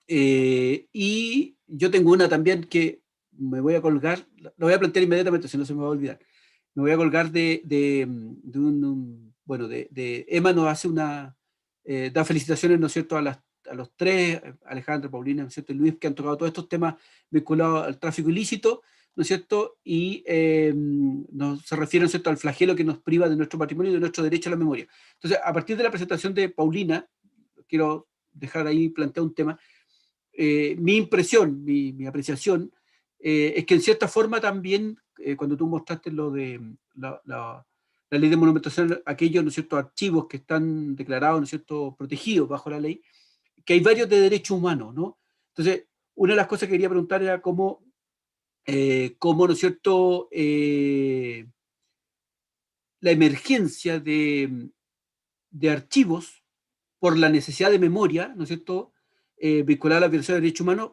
y yo tengo una también que me voy a colgar, lo voy a plantear inmediatamente, si no se me va a olvidar. Me voy a colgar bueno, Emma nos hace da felicitaciones, ¿no es cierto?, a los tres, Alejandra, Paulina, ¿no es cierto?, y Luis, que han tocado todos estos temas vinculados al tráfico ilícito, ¿no es cierto?, y se refiere, ¿no es cierto?, al flagelo que nos priva de nuestro patrimonio y de nuestro derecho a la memoria. Entonces, a partir de la presentación de Paulina, quiero dejar ahí planteado un tema. Mi impresión, mi apreciación, es que en cierta forma también, cuando tú mostraste lo de la ley de monumentación, aquellos, ¿no es cierto?, archivos que están declarados, ¿no es cierto?, protegidos bajo la ley, que hay varios de derechos humanos, ¿no? Entonces, una de las cosas que quería preguntar era cómo ¿no es cierto?, la emergencia de archivos por la necesidad de memoria, ¿no es cierto?, vinculada a la violación de derechos humanos,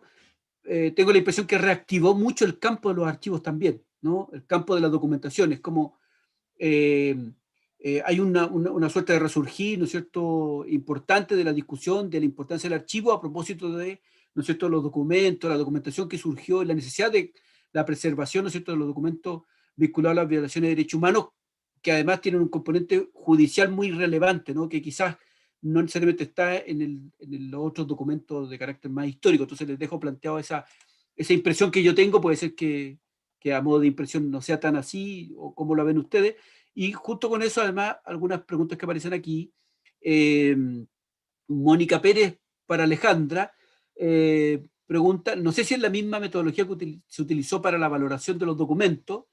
tengo la impresión que reactivó mucho el campo de los archivos también, ¿no? El campo de la documentación. Es como hay una suerte de resurgir, ¿no es cierto?, importante de la discusión de la importancia del archivo a propósito de, ¿no es cierto?, los documentos, la documentación que surgió, la necesidad de la preservación, ¿no es cierto?, de los documentos vinculados a las violaciones de derechos humanos, que además tienen un componente judicial muy relevante, ¿no?, que quizás no necesariamente está en los otros documentos de carácter más histórico. Entonces les dejo planteado esa impresión que yo tengo. Puede ser que a modo de impresión no sea tan así, o cómo la ven ustedes. Y junto con eso, además, algunas preguntas que aparecen aquí. Mónica Pérez para Alejandra pregunta, no sé si es la misma metodología que se utilizó para la valoración de los documentos,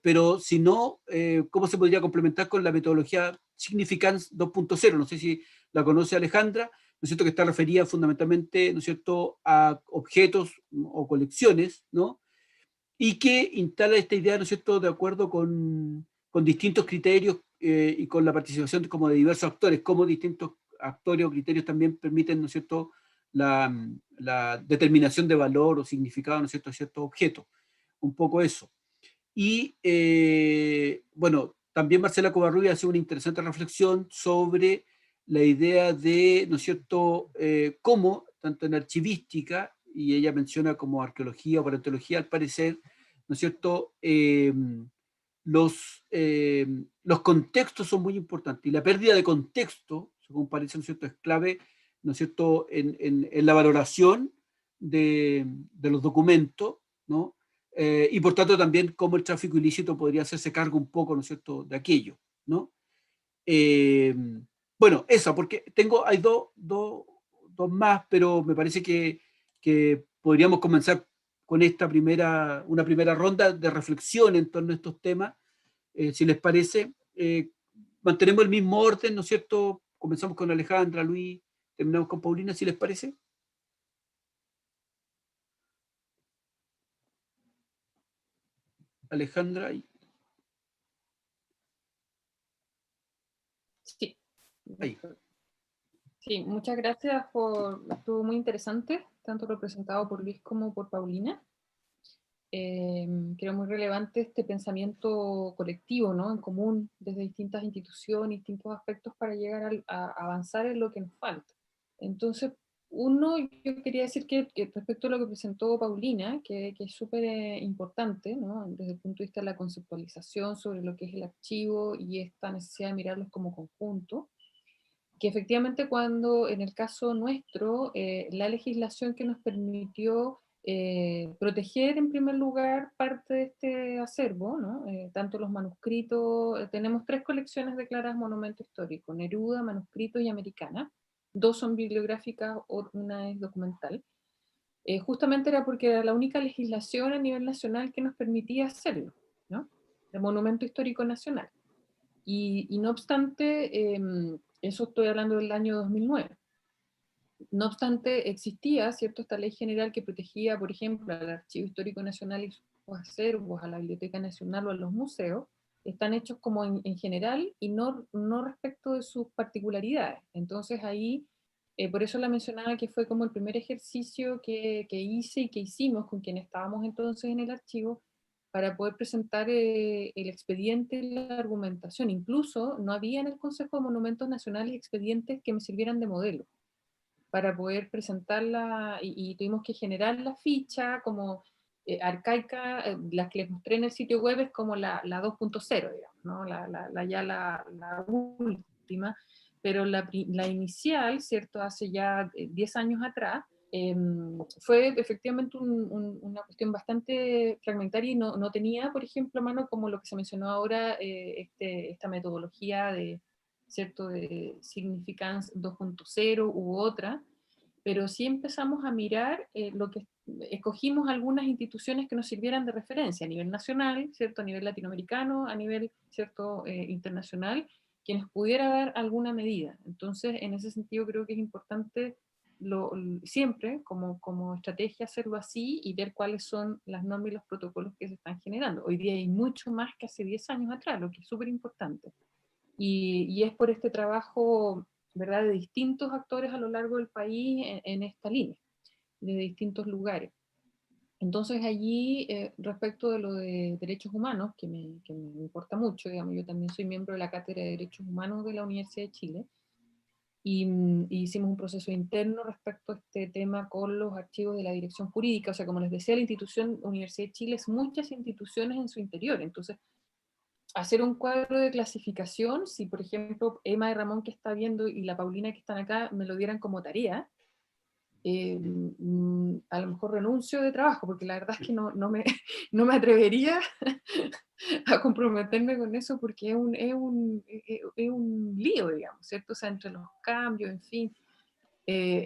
pero si no, ¿cómo se podría complementar con la metodología Significance 2.0? No sé si la conoce Alejandra, ¿no es cierto?, que está referida fundamentalmente, ¿no es cierto?, a objetos o colecciones, ¿no?, y que instala esta idea, ¿no es cierto?, de acuerdo con distintos criterios y con la participación como de diversos actores, como distintos actores o criterios también permiten, ¿no es cierto?, la determinación de valor o significado, ¿no es cierto?, de ciertos objetos. Un poco eso. Y, bueno, también Marcela Covarrubia hace una interesante reflexión sobre la idea de, ¿no es cierto?, cómo, tanto en archivística, y ella menciona como arqueología o paleontología, al parecer, ¿no es cierto?, los contextos son muy importantes, y la pérdida de contexto, según parece, ¿no es cierto?, es clave, ¿no es cierto?, en la valoración de los documentos, ¿no?, y por tanto también cómo el tráfico ilícito podría hacerse cargo un poco, ¿no es cierto?, de aquello, ¿no? Bueno, eso, porque hay dos más, pero me parece que podríamos comenzar con una primera ronda de reflexión en torno a estos temas, si les parece. Mantenemos el mismo orden, ¿no es cierto? Comenzamos con Alejandra, Luis, terminamos con Paulina, si les parece. Alejandra. Sí. Ahí. Sí, muchas gracias estuvo muy interesante, tanto lo presentado por Luis como por Paulina. Creo muy relevante este pensamiento colectivo, ¿no?, en común, desde distintas instituciones, distintos aspectos para llegar a avanzar en lo que nos falta. Entonces, Uno, yo quería decir que respecto a lo que presentó Paulina, que es súper importante, ¿no? Desde el punto de vista de la conceptualización sobre lo que es el archivo y esta necesidad de mirarlos como conjunto, que efectivamente cuando en el caso nuestro, la legislación que nos permitió proteger en primer lugar parte de este acervo, ¿no? Tanto los manuscritos, tenemos 3 colecciones declaradas monumento histórico: Neruda, manuscrito y americana. 2 son bibliográficas, una es documental. Justamente era porque era la única legislación a nivel nacional que nos permitía hacerlo, ¿no? De monumento histórico nacional. Y no obstante, eso estoy hablando del año 2009. No obstante, existía, ¿cierto?, esta ley general que protegía, por ejemplo, al Archivo Histórico Nacional y sus acervos, a la Biblioteca Nacional o a los museos. Están hechos como en general y no respecto de sus particularidades. Entonces ahí, por eso la mencionaba, que fue como el primer ejercicio que hice y que hicimos con quienes estábamos entonces en el archivo, para poder presentar el expediente y la argumentación. Incluso no había en el Consejo de Monumentos Nacionales expedientes que me sirvieran de modelo para poder presentarla, y tuvimos que generar la ficha como arcaica. Las que les mostré en el sitio web es como la 2.0, digamos, ¿no? La última, pero la inicial, ¿cierto?, hace ya 10 años atrás, fue efectivamente una cuestión bastante fragmentaria y no tenía, por ejemplo, a mano, como lo que se mencionó ahora, esta metodología de, ¿cierto?, de Significance 2.0 u otra, pero sí empezamos a mirar escogimos algunas instituciones que nos sirvieran de referencia a nivel nacional, ¿cierto?, a nivel latinoamericano, a nivel, ¿cierto?, internacional, que nos pudiera dar alguna medida. Entonces, en ese sentido creo que es importante siempre, como estrategia, hacerlo así y ver cuáles son las normas y los protocolos que se están generando. Hoy día hay mucho más que hace 10 años atrás, lo que es súper importante. Y es por este trabajo, ¿verdad?, de distintos actores a lo largo del país en esta línea, de distintos lugares. Entonces allí, respecto de lo de derechos humanos, que me importa mucho, digamos, yo también soy miembro de la Cátedra de Derechos Humanos de la Universidad de Chile, y hicimos un proceso interno respecto a este tema con los archivos de la dirección jurídica. O sea, como les decía, la institución Universidad de Chile es muchas instituciones en su interior. Entonces, hacer un cuadro de clasificación, si por ejemplo Emma y Ramón, que está viendo, y la Paulina, que están acá, me lo dieran como tarea, a lo mejor renuncio de trabajo, porque la verdad es que no me atrevería a comprometerme con eso, porque es un lío, digamos, ¿cierto? O sea, entre los cambios, en fin.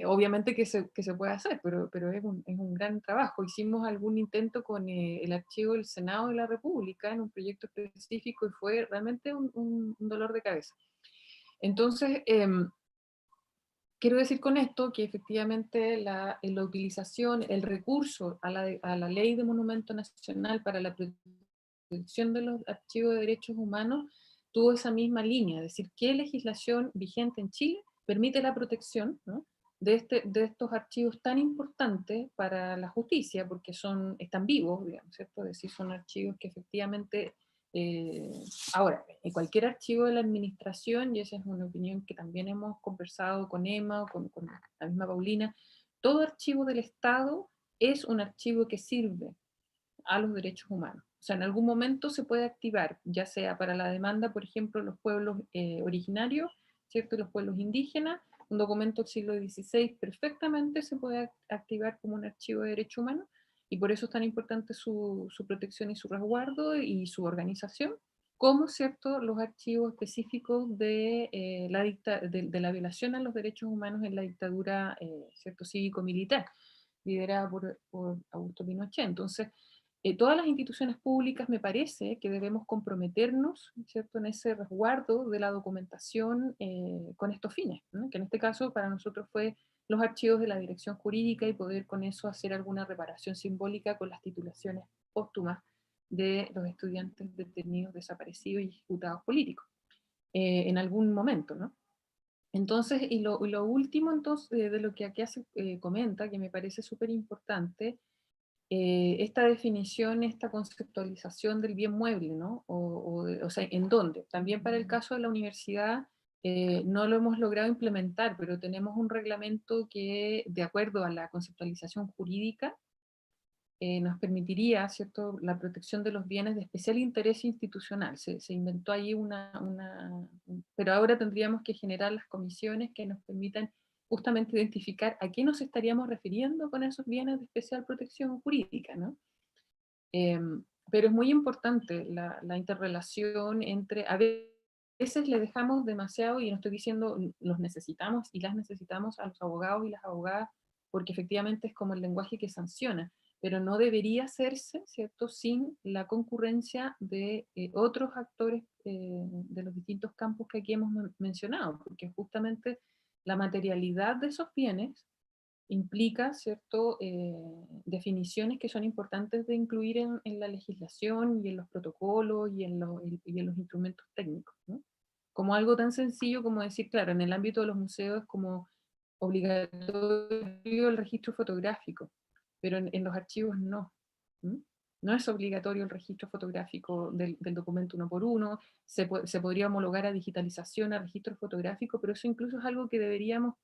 Obviamente que se puede hacer, pero es un gran trabajo. Hicimos algún intento con el archivo del Senado de la República en un proyecto específico y fue realmente un dolor de cabeza. Entonces, quiero decir con esto que efectivamente la utilización, el recurso a la Ley de Monumento Nacional para la protección de los archivos de derechos humanos tuvo esa misma línea, es decir, qué legislación vigente en Chile permite la protección, ¿no?, de estos archivos tan importantes para la justicia, porque están vivos, digamos, ¿cierto? Es decir, son archivos que efectivamente, ahora, en cualquier archivo de la administración, y esa es una opinión que también hemos conversado con Emma, con la misma Paulina, todo archivo del Estado es un archivo que sirve a los derechos humanos. O sea, en algún momento se puede activar, ya sea para la demanda, por ejemplo, los pueblos originarios, ¿cierto?, los pueblos indígenas. Un documento del siglo XVI perfectamente se puede activar como un archivo de derecho humano, y por eso es tan importante su protección y su resguardo y su organización, como, ¿cierto?, los archivos específicos de la violación a los derechos humanos en la dictadura, ¿cierto?, cívico-militar, liderada por Augusto Pinochet. Entonces, todas las instituciones públicas, me parece que debemos comprometernos, ¿cierto?, en ese resguardo de la documentación con estos fines, ¿no?, que en este caso para nosotros fue los archivos de la dirección jurídica, y poder con eso hacer alguna reparación simbólica con las titulaciones póstumas de los estudiantes detenidos, desaparecidos y ejecutados políticos en algún momento, ¿no? Entonces, y lo último entonces, de lo que aquí comenta, que me parece súper importante, esta definición, esta conceptualización del bien mueble, ¿no? O sea, ¿en dónde? También para el caso de la universidad, no lo hemos logrado implementar, pero tenemos un reglamento que, de acuerdo a la conceptualización jurídica, nos permitiría, ¿cierto?, la protección de los bienes de especial interés institucional. Se inventó ahí pero ahora tendríamos que generar las comisiones que nos permitan justamente identificar a qué nos estaríamos refiriendo con esos bienes de especial protección jurídica, ¿no? Pero es muy importante la interrelación entre, a veces le dejamos demasiado, y no estoy diciendo los necesitamos y las necesitamos a los abogados y las abogadas, porque efectivamente es como el lenguaje que sanciona, pero no debería hacerse, ¿cierto?, sin la concurrencia de otros actores de los distintos campos que aquí hemos mencionado, porque justamente la materialidad de esos bienes implica, ¿cierto?, definiciones que son importantes de incluir en la legislación y en los protocolos y en los instrumentos técnicos, ¿no? Como algo tan sencillo como decir, claro, en el ámbito de los museos es como obligatorio el registro fotográfico, pero en los archivos no. ¿M? No es obligatorio el registro fotográfico del documento uno por uno, se podría homologar a digitalización, a registro fotográfico, pero eso incluso es algo que deberíamos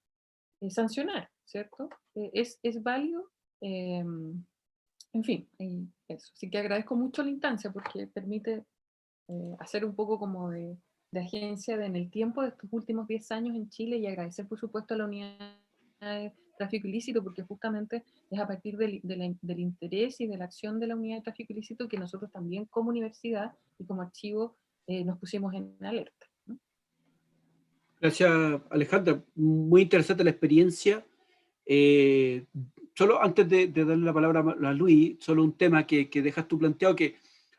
sancionar, ¿cierto? Es válido, en fin, eso. Así que agradezco mucho la instancia porque permite hacer un poco como de agencia en el tiempo de estos últimos 10 años en Chile, y agradecer por supuesto a la unidad de tráfico ilícito, porque justamente es a partir del interés y de la acción de la unidad de tráfico ilícito que nosotros también como universidad y como archivo nos pusimos en alerta, ¿no? Gracias, Alejandra. Muy interesante la experiencia. Solo antes de darle la palabra a Luis, solo un tema que dejas tú planteado, que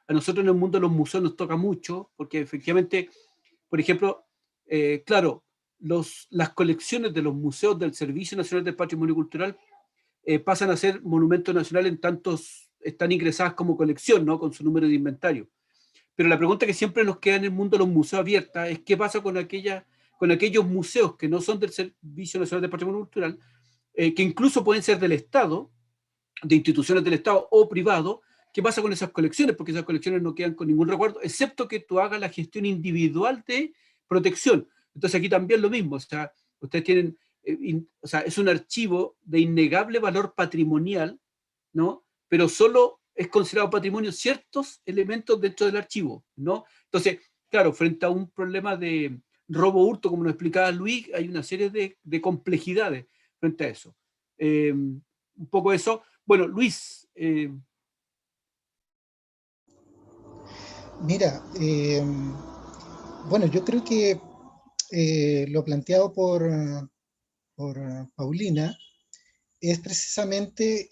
a nosotros en el mundo de los museos nos toca mucho, porque efectivamente, por ejemplo, claro, las colecciones de los museos del Servicio Nacional del Patrimonio Cultural pasan a ser monumentos nacionales en tantos están ingresadas como colección, ¿no?, con su número de inventario. Pero la pregunta que siempre nos queda en el mundo de los museos abiertos es qué pasa con aquellos museos que no son del Servicio Nacional del Patrimonio Cultural, que incluso pueden ser del Estado, de instituciones del Estado o privado. ¿Qué pasa con esas colecciones? Porque esas colecciones no quedan con ningún recuerdo, excepto que tú hagas la gestión individual de protección. Entonces aquí también lo mismo, o sea, ustedes tienen, o sea, es un archivo de innegable valor patrimonial, ¿no? Pero solo es considerado patrimonio ciertos elementos dentro del archivo, ¿no? Entonces, claro, frente a un problema de robo-hurto, como nos explicaba Luis, hay una serie de complejidades frente a eso. Un poco eso. Bueno, Luis. Mira, bueno, yo creo que lo planteado por Paulina es precisamente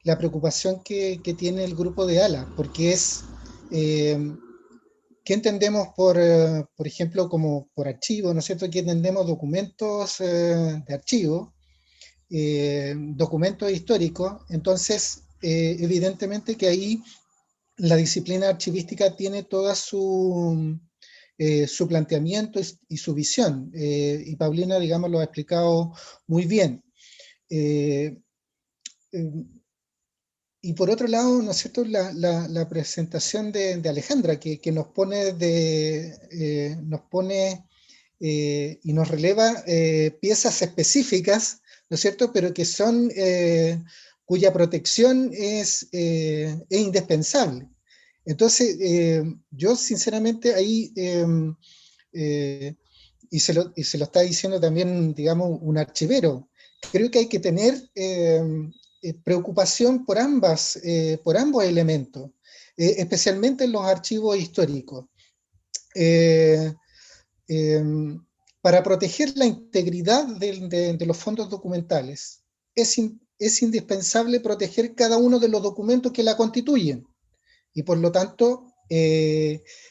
la preocupación que tiene el grupo de ALA, porque es, ¿qué entendemos por ejemplo, como por archivo, ¿no es cierto? ¿Qué entendemos? Documentos de archivo, documentos históricos. Entonces, evidentemente que ahí la disciplina archivística tiene toda su planteamiento y su visión, y Paulina, digamos, lo ha explicado muy bien. Y por otro lado, ¿no es cierto?, la presentación de Alejandra, que nos pone, y nos releva piezas específicas, ¿no es cierto?, pero que son, cuya protección es indispensable. Entonces, yo sinceramente ahí, y se lo está diciendo también, digamos, un archivero, creo que hay que tener preocupación por ambos elementos, especialmente en los archivos históricos. Para proteger la integridad de los fondos documentales, es indispensable proteger cada uno de los documentos que la constituyen, y por lo tanto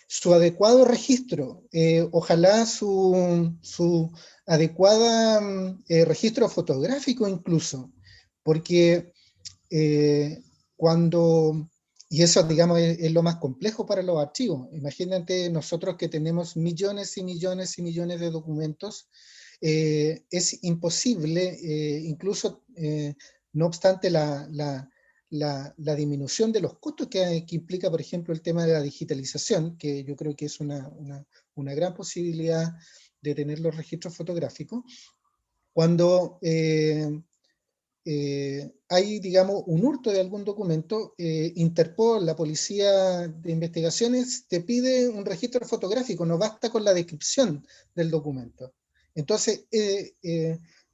su adecuado registro, ojalá su adecuada registro fotográfico incluso, porque y eso, digamos, es lo más complejo para los archivos. Imagínate nosotros que tenemos millones y millones y millones de documentos, es imposible, incluso no obstante la disminución de los costos que implica, por ejemplo, el tema de la digitalización, que yo creo que es una una gran posibilidad de tener los registros fotográficos. Cuando hay, digamos, un hurto de algún documento, Interpol, la policía de investigaciones, te pide un registro fotográfico, no basta con la descripción del documento. Entonces,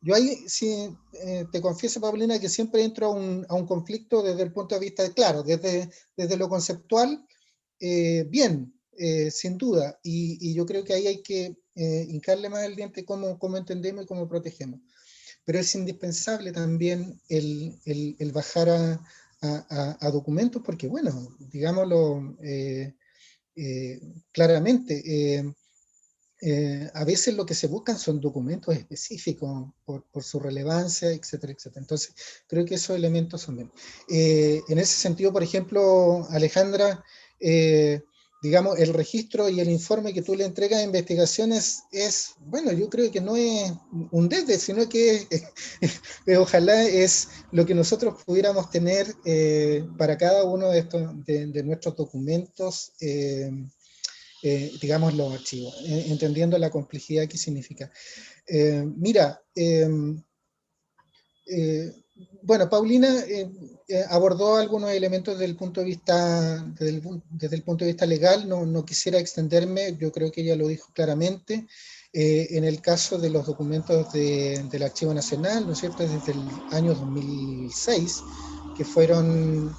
yo ahí sí te confieso, Paulina, que siempre entro a un conflicto desde el punto de vista de, claro, desde lo conceptual, bien, sin duda, y yo creo que ahí hay que hincarle más el diente cómo entendemos y cómo protegemos. Pero es indispensable también el bajar a documentos, porque bueno, digámoslo claramente, a veces lo que se buscan son documentos específicos por su relevancia, etcétera, etcétera. Entonces, creo que esos elementos son bien. En ese sentido, por ejemplo, Alejandra, digamos, el registro y el informe que tú le entregas a investigaciones es, bueno, yo creo que no es un desde, sino que ojalá es lo que nosotros pudiéramos tener para cada uno de, de nuestros documentos, digamos, los archivos, entendiendo la complejidad que significa. Mira, bueno, Paulina abordó algunos elementos desde el punto de vista, desde el punto de vista legal, no quisiera extenderme, yo creo que ella lo dijo claramente. En el caso de los documentos del Archivo Nacional, ¿no es cierto?, desde el año 2006, que fueron,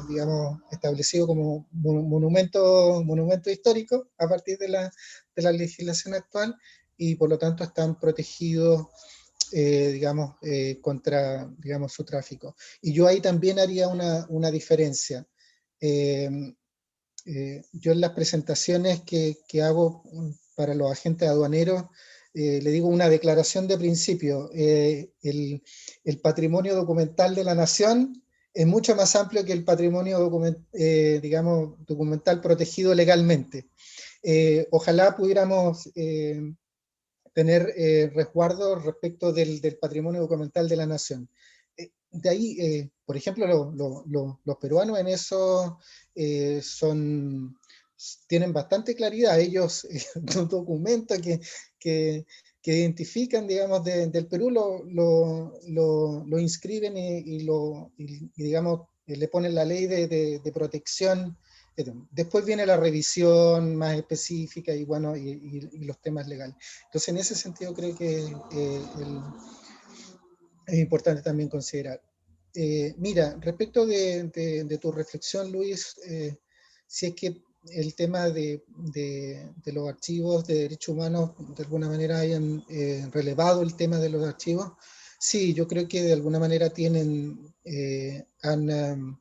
digamos, establecidos como monumento histórico a partir de la legislación actual, y por lo tanto están protegidos, digamos, contra, digamos, su tráfico. Y yo ahí también haría una diferencia. Yo en las presentaciones que hago para los agentes aduaneros, le digo una declaración de principio. El patrimonio documental de la nación es mucho más amplio que el patrimonio digamos, documental protegido legalmente. Ojalá pudiéramos tener resguardo respecto del patrimonio documental de la nación. De ahí, por ejemplo, los peruanos en eso tienen bastante claridad. Ellos, los documentos que identifican, digamos, del Perú, lo inscriben y digamos, le ponen la ley de protección. Después viene la revisión más específica y, bueno, y los temas legales. Entonces, en ese sentido, creo que es importante también considerar. Mira, respecto de tu reflexión, Luis, si es que el tema de los archivos de derechos humanos de alguna manera hayan relevado el tema de los archivos, sí, yo creo que de alguna manera han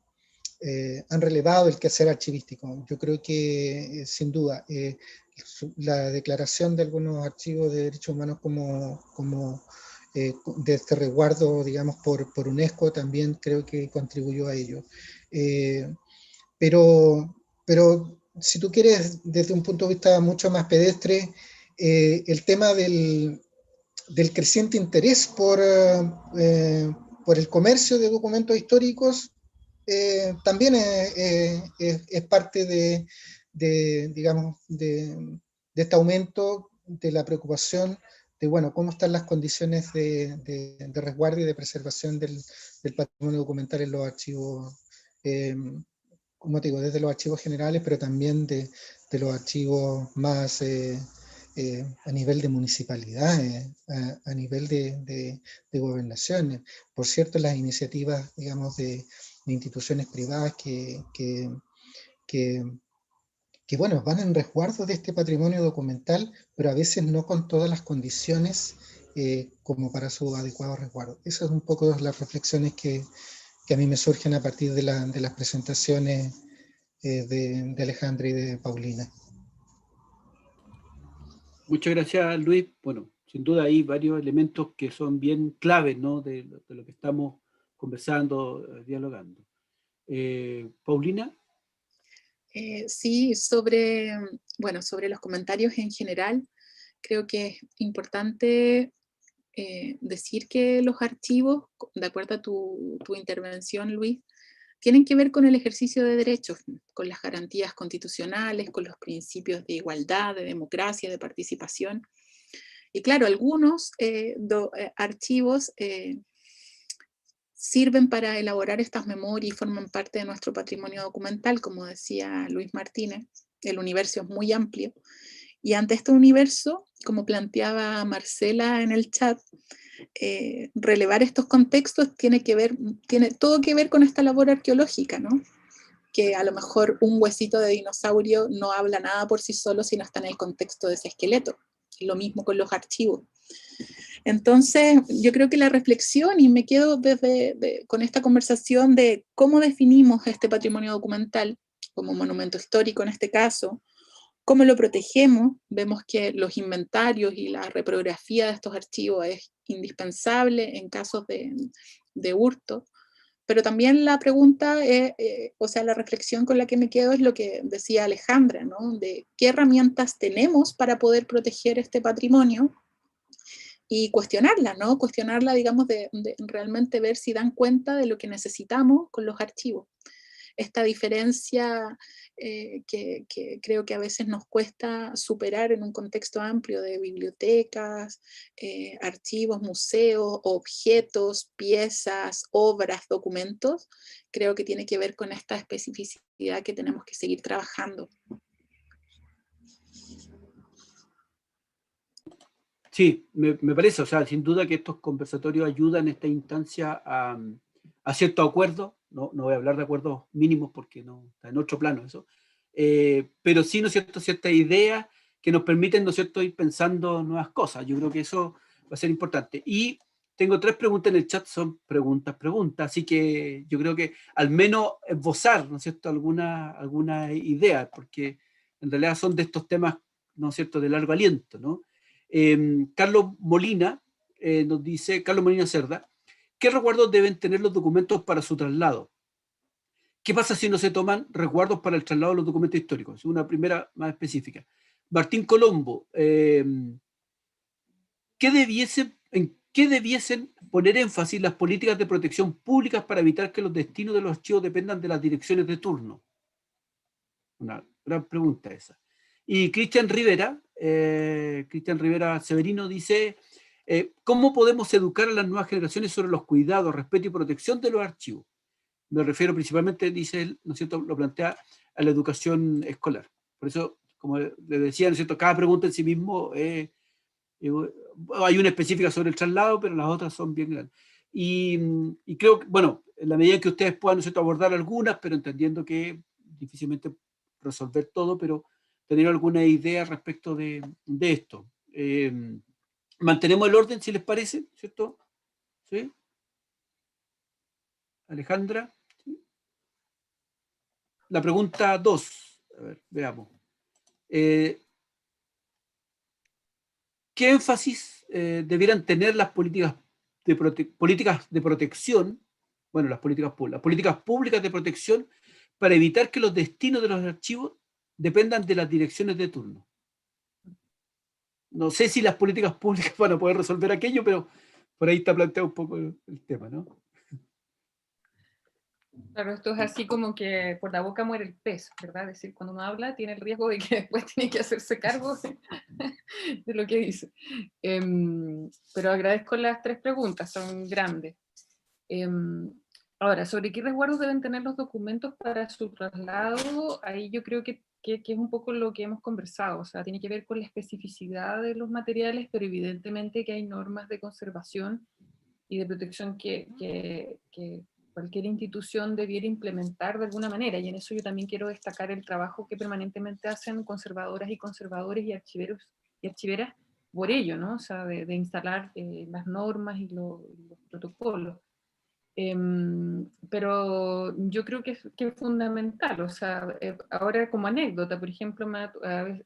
relevado el quehacer archivístico. Yo creo que, sin duda, la declaración de algunos archivos de derechos humanos como de este resguardo, digamos, por UNESCO, también creo que contribuyó a ello. Pero si tú quieres, desde un punto de vista mucho más pedestre, el tema del creciente interés por el comercio de documentos históricos también es parte digamos, de este aumento de la preocupación de, bueno, cómo están las condiciones de resguardo y de preservación del patrimonio documental en los archivos, como te digo, desde los archivos generales, pero también de los archivos más a nivel de municipalidades, a nivel de gobernaciones. Por cierto, las iniciativas, digamos, de instituciones privadas que bueno, van en resguardo de este patrimonio documental, pero a veces no con todas las condiciones como para su adecuado resguardo. Esas son un poco las reflexiones que a mí me surgen a partir de las presentaciones de Alejandra y de Paulina. Muchas gracias, Luis. Bueno, sin duda hay varios elementos que son bien claves, ¿no?, de lo que estamos conversando, dialogando. Paulina. Sí, sobre los comentarios en general, creo que es importante decir que los archivos, de acuerdo a tu intervención, Luis, tienen que ver con el ejercicio de derechos, con las garantías constitucionales, con los principios de igualdad, de democracia, de participación. Y claro, algunos archivos sirven para elaborar estas memorias y forman parte de nuestro patrimonio documental, como decía Luis Martínez. El universo es muy amplio. Y ante este universo, como planteaba Marcela en el chat, relevar estos contextos tiene todo que ver con esta labor arqueológica, ¿no? Que a lo mejor un huesito de dinosaurio no habla nada por sí solo si no está en el contexto de ese esqueleto. Lo mismo con los archivos. Entonces, yo creo que la reflexión, y me quedo con esta conversación de cómo definimos este patrimonio documental como monumento histórico en este caso, cómo lo protegemos. Vemos que los inventarios y la reprografía de estos archivos es indispensable en casos de hurto, pero también la pregunta, o sea, la reflexión con la que me quedo es lo que decía Alejandra, ¿no? De qué herramientas tenemos para poder proteger este patrimonio y cuestionarla, ¿no? Cuestionarla, digamos, de realmente ver si dan cuenta de lo que necesitamos con los archivos. Esta diferencia que creo que a veces nos cuesta superar en un contexto amplio de bibliotecas, archivos, museos, objetos, piezas, obras, documentos, creo que tiene que ver con esta especificidad que tenemos que seguir trabajando. Sí, me parece, o sea, sin duda que estos conversatorios ayudan en esta instancia a ciertos acuerdos. No voy a hablar de acuerdos mínimos porque no está en otro plano eso, pero sí, ¿no es cierto?, ciertas ideas que nos permiten, ¿no es cierto?, ir pensando nuevas cosas. Yo creo que eso va a ser importante. Y tengo 3 preguntas en el chat, son preguntas, así que yo creo que al menos esbozar, ¿no es cierto?, alguna idea, porque en realidad son de estos temas, ¿no es cierto?, de largo aliento, ¿no? Carlos Molina nos dice, Carlos Molina Cerda, ¿qué resguardos deben tener los documentos para su traslado? ¿Qué pasa si no se toman resguardos para el traslado de los documentos históricos? Una primera más específica. Martín Colombo, ¿en qué debiesen poner énfasis las políticas de protección públicas para evitar que los destinos de los archivos dependan de las direcciones de turno? Una gran pregunta esa. Y Cristian Rivera Severino dice, ¿cómo podemos educar a las nuevas generaciones sobre los cuidados, respeto y protección de los archivos? Me refiero principalmente, dice él, ¿no es cierto?, lo plantea a la educación escolar. Por eso, como le decía, ¿no es cierto?, cada pregunta en sí mismo hay una específica sobre el traslado, pero las otras son bien grandes. Y creo que, bueno, en la medida que ustedes puedan, ¿no es cierto?, abordar algunas, pero entendiendo que difícilmente resolver todo, pero tener alguna idea respecto de esto. Mantenemos el orden, si les parece, ¿cierto? ¿Sí? Alejandra. ¿Sí? La pregunta 2. A ver, veamos. ¿Qué énfasis debieran tener las políticas de protección, bueno, las políticas públicas de protección para evitar que los destinos de los archivos dependan de las direcciones de turno? No sé si las políticas públicas van a poder resolver aquello, pero por ahí está planteado un poco el tema, ¿no? Claro, esto es así como que por la boca muere el pez, ¿verdad? Es decir, cuando uno habla tiene el riesgo de que después tiene que hacerse cargo de lo que dice. Pero agradezco las 3 preguntas, son grandes. Ahora, ¿sobre qué resguardos deben tener los documentos para su traslado? Ahí yo creo que es un poco lo que hemos conversado, o sea, tiene que ver con la especificidad de los materiales, pero evidentemente que hay normas de conservación y de protección que cualquier institución debiera implementar de alguna manera, y en eso yo también quiero destacar el trabajo que permanentemente hacen conservadoras y conservadores y archiveros y archiveras por ello, ¿no? O sea, de instalar las normas y los protocolos. Pero yo creo que es fundamental, o sea, ahora como anécdota, por ejemplo,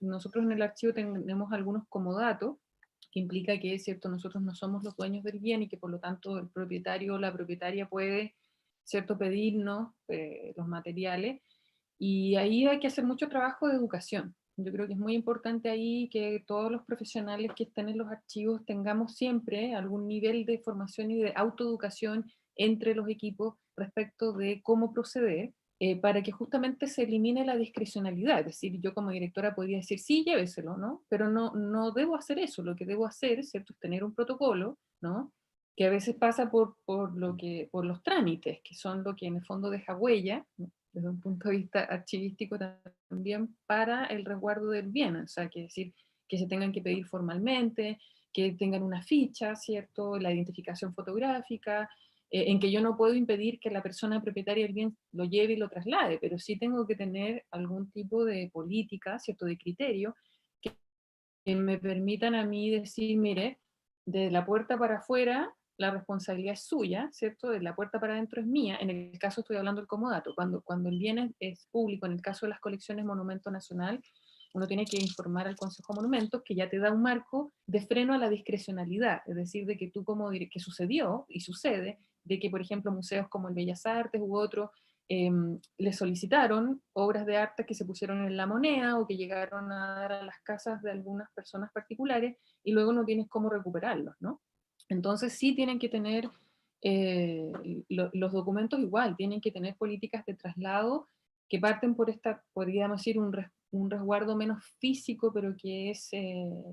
nosotros en el archivo tenemos algunos comodatos, que implica que, cierto, nosotros no somos los dueños del bien y que por lo tanto el propietario o la propietaria puede, cierto, pedirnos los materiales, y ahí hay que hacer mucho trabajo de educación. Yo creo que es muy importante ahí que todos los profesionales que estén en los archivos tengamos siempre algún nivel de formación y de autoeducación entre los equipos respecto de cómo proceder, para que justamente se elimine la discrecionalidad. Es decir, yo como directora podría decir, sí, lléveselo, ¿no? Pero no debo hacer eso. Lo que debo hacer, ¿cierto?, es tener un protocolo, ¿no?, que a veces pasa por los trámites, que son lo que en el fondo deja huella, ¿no?, desde un punto de vista archivístico también, para el resguardo del bien. O sea, que decir, que se tengan que pedir formalmente, que tengan una ficha, ¿cierto?, la identificación fotográfica, en que yo no puedo impedir que la persona propietaria del bien lo lleve y lo traslade, pero sí tengo que tener algún tipo de política, ¿cierto?, de criterio, que me permitan a mí decir, mire, de la puerta para afuera la responsabilidad es suya, ¿cierto? De la puerta para adentro es mía. En el caso estoy hablando del comodato. Cuando el bien es público, en el caso de las colecciones Monumento Nacional, uno tiene que informar al Consejo de Monumentos, que ya te da un marco de freno a la discrecionalidad, es decir, de que tú que sucedió y sucede, de que por ejemplo museos como el Bellas Artes u otro le solicitaron obras de arte que se pusieron en la moneda o que llegaron a dar a las casas de algunas personas particulares y luego no tienes cómo recuperarlos, ¿no? Entonces sí tienen que tener, los documentos igual, tienen que tener políticas de traslado que parten por esta, podríamos decir, un resguardo menos físico, pero que es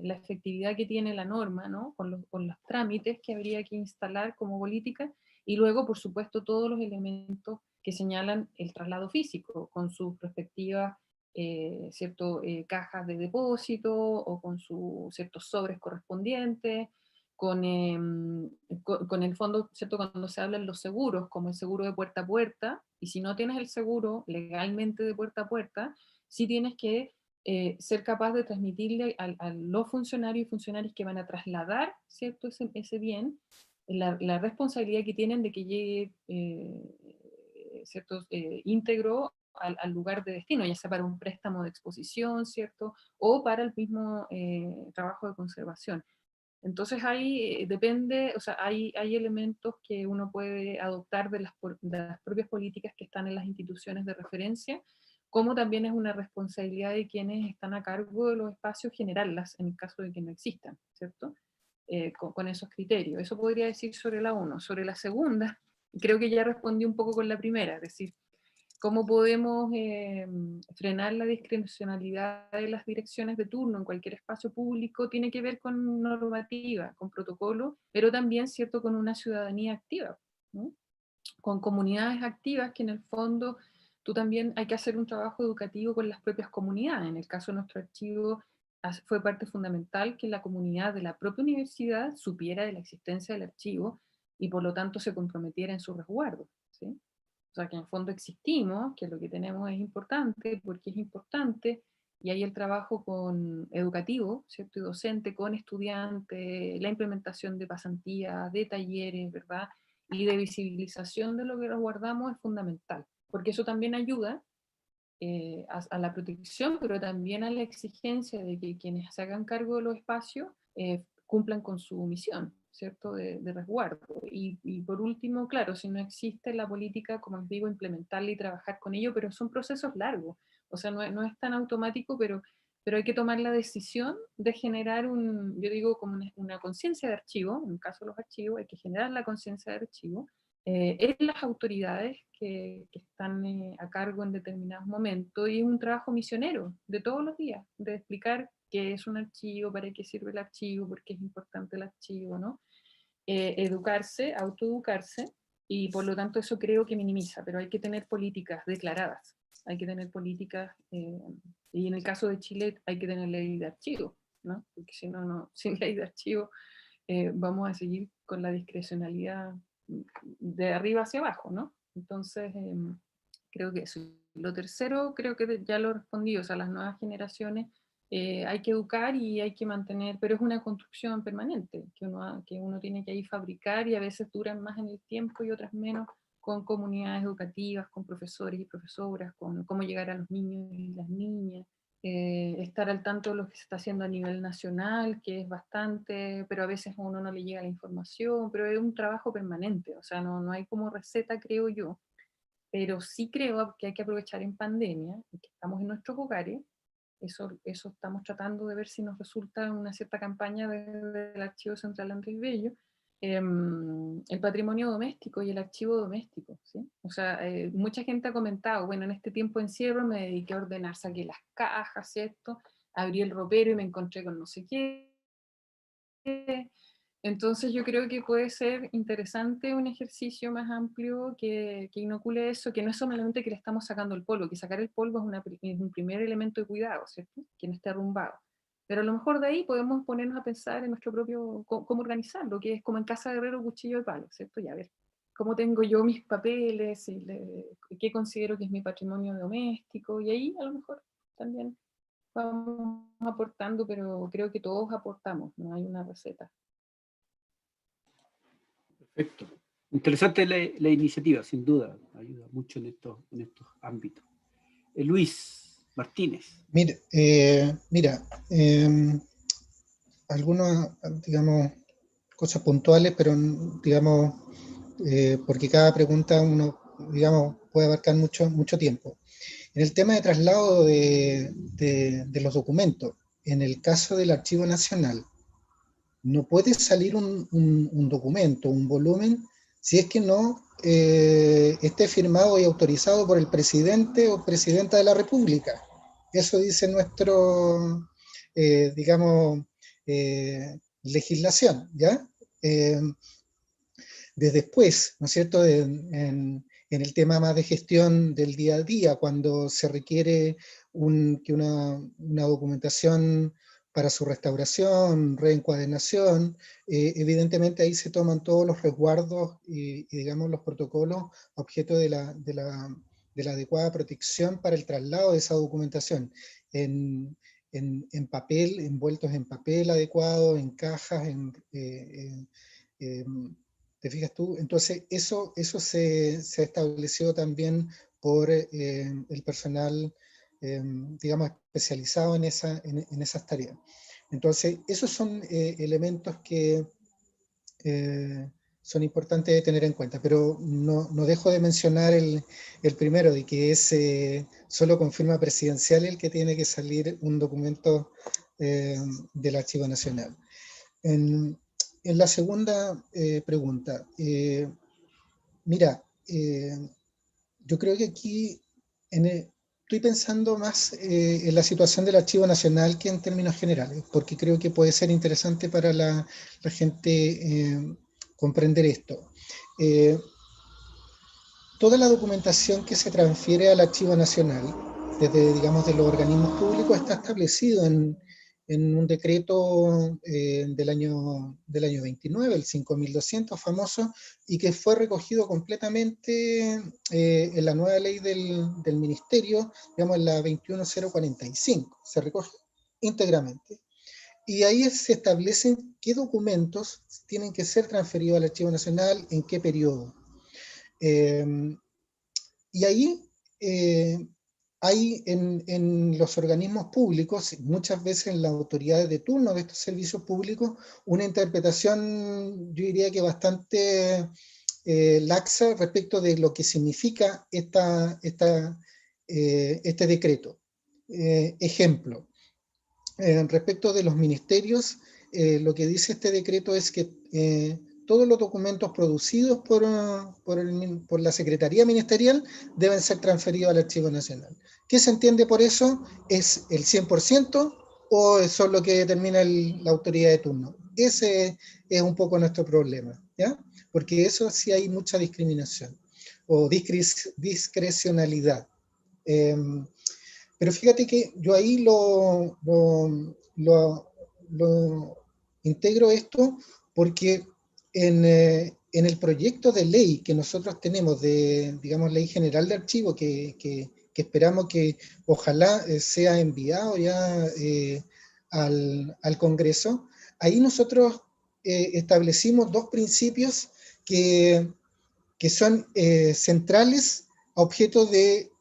la efectividad que tiene la norma, ¿no?, con los trámites que habría que instalar como política, y luego, por supuesto, todos los elementos que señalan el traslado físico, con sus respectivas cajas de depósito, o con sus ciertos sobres correspondientes, con el fondo, ¿cierto?, cuando se hablan los seguros, como el seguro de puerta a puerta, y si no tienes el seguro legalmente de puerta a puerta, sí tienes que ser capaz de transmitirle a los funcionarios y funcionarias que van a trasladar, ¿cierto?, ese bien, la responsabilidad que tienen de que llegue ¿cierto?, íntegro al lugar de destino, ya sea para un préstamo de exposición, ¿cierto?, o para el mismo trabajo de conservación. Entonces ahí depende, o sea, hay elementos que uno puede adoptar de las propias políticas que están en las instituciones de referencia, como también es una responsabilidad de quienes están a cargo de los espacios generarlas en el caso de que no existan, ¿cierto? Con esos criterios. Eso podría decir sobre la 1. Sobre la segunda, creo que ya respondí un poco con la primera, es decir, cómo podemos frenar la discrecionalidad de las direcciones de turno en cualquier espacio público, tiene que ver con normativa, con protocolo, pero también, ¿cierto?, con una ciudadanía activa, ¿no?, con comunidades activas que en el fondo tú también hay que hacer un trabajo educativo con las propias comunidades. En el caso de nuestro archivo fue parte fundamental que la comunidad de la propia universidad supiera de la existencia del archivo y por lo tanto se comprometiera en su resguardo, ¿sí? O sea, que en el fondo existimos, que lo que tenemos es importante, porque es importante, y hay el trabajo educativo, ¿cierto?, y docente con estudiantes, la implementación de pasantías, de talleres, ¿verdad?, y de visibilización de lo que resguardamos es fundamental, porque eso también ayuda a la protección, pero también a la exigencia de que quienes se hagan cargo de los espacios cumplan con su misión, ¿cierto?, de resguardo. Y por último, claro, si no existe la política, como les digo, implementarla y trabajar con ello, pero son procesos largos, o sea, no es tan automático, pero hay que tomar la decisión de generar yo digo, como una conciencia de archivo, en el caso de los archivos, hay que generar la conciencia de archivo, en las autoridades que están a cargo en determinados momentos, y es un trabajo misionero de todos los días, de explicar qué es un archivo, para qué sirve el archivo, por qué es importante el archivo, ¿no? Educarse, autoeducarse, y por lo tanto eso creo que minimiza, pero hay que tener políticas declaradas, hay que tener políticas, y en el caso de Chile hay que tener ley de archivo, ¿no? Porque si no, sin ley de archivo vamos a seguir con la discrecionalidad de arriba hacia abajo, ¿no? Entonces, creo que eso. Lo tercero, creo que ya lo respondí, o sea, las nuevas generaciones hay que educar y hay que mantener, pero es una construcción permanente, que uno tiene que ahí fabricar, y a veces duran más en el tiempo y otras menos, con comunidades educativas, con profesores y profesoras, con cómo llegar a los niños y las niñas, estar al tanto de lo que se está haciendo a nivel nacional, que es bastante, pero a veces a uno no le llega la información, pero es un trabajo permanente, o sea, no hay como receta, creo yo, pero sí creo que hay que aprovechar en pandemia, y que estamos en nuestros hogares, eso estamos tratando de ver si nos resulta una cierta campaña desde el Archivo Central Andrés Bello, el patrimonio doméstico y el archivo doméstico, ¿sí? O sea, mucha gente ha comentado, bueno, en este tiempo de encierro me dediqué a ordenar, saqué las cajas, ¿cierto? Abrí el ropero y me encontré con no sé qué. Entonces yo creo que puede ser interesante un ejercicio más amplio que inocule eso, que no es solamente que le estamos sacando el polvo, que sacar el polvo es un primer elemento de cuidado, ¿cierto? Que no esté arrumbado. Pero a lo mejor de ahí podemos ponernos a pensar en nuestro propio, cómo organizarlo, que es como en casa de herrero, cuchillo de palo, ¿cierto? Ya, a ver, cómo tengo yo mis papeles, qué considero que es mi patrimonio doméstico, y ahí a lo mejor también vamos aportando, pero creo que todos aportamos, no hay una receta. Perfecto. Interesante la iniciativa, sin duda. Ayuda mucho en estos ámbitos. Luis Martínez. Mira, algunas, digamos, cosas puntuales, pero, digamos, porque cada pregunta uno, digamos, puede abarcar mucho tiempo. En el tema de traslado de los documentos, en el caso del Archivo Nacional, no puede salir un documento, un volumen, si es que no esté firmado y autorizado por el presidente o presidenta de la República. Eso dice nuestro, digamos, legislación, ¿ya? Después, ¿no es cierto?, en el tema más de gestión del día a día, cuando se requiere que una documentación para su restauración, reencuadernación, evidentemente ahí se toman todos los resguardos y digamos los protocolos objeto de la adecuada protección para el traslado de esa documentación en papel, envueltos en papel adecuado, en cajas, ¿te fijas tú? Entonces eso se ha establecido también por el personal, digamos, especializado en esas tareas. Entonces, esos son elementos que son importantes de tener en cuenta, pero no dejo de mencionar el primero, de que es solo con firma presidencial el que tiene que salir un documento del Archivo Nacional. En la segunda pregunta, mira, yo creo que aquí estoy pensando más en la situación del Archivo Nacional que en términos generales, porque creo que puede ser interesante para la gente comprender esto. Toda la documentación que se transfiere al Archivo Nacional, desde, digamos, de los organismos públicos, está establecido en un decreto del año 29, el 5200 famoso, y que fue recogido completamente en la nueva ley del Ministerio, digamos en la 21045, se recoge íntegramente. Y ahí se establecen qué documentos tienen que ser transferidos al Archivo Nacional, en qué periodo. Y ahí hay en los organismos públicos, muchas veces en las autoridades de turno de estos servicios públicos, una interpretación, yo diría que bastante laxa respecto de lo que significa este decreto. Ejemplo, respecto de los ministerios, lo que dice este decreto es que todos los documentos producidos por la Secretaría Ministerial deben ser transferidos al Archivo Nacional. ¿Qué se entiende por eso? ¿Es el 100% o es lo que determina la autoridad de turno? Ese es un poco nuestro problema, ¿ya? Porque eso sí hay mucha discriminación o discrecionalidad. Pero fíjate que yo ahí lo integro esto porque en el proyecto de ley que nosotros tenemos de, digamos, Ley General de Archivo, que esperamos que ojalá sea enviado ya al Congreso, ahí nosotros establecimos dos principios que son centrales a objeto de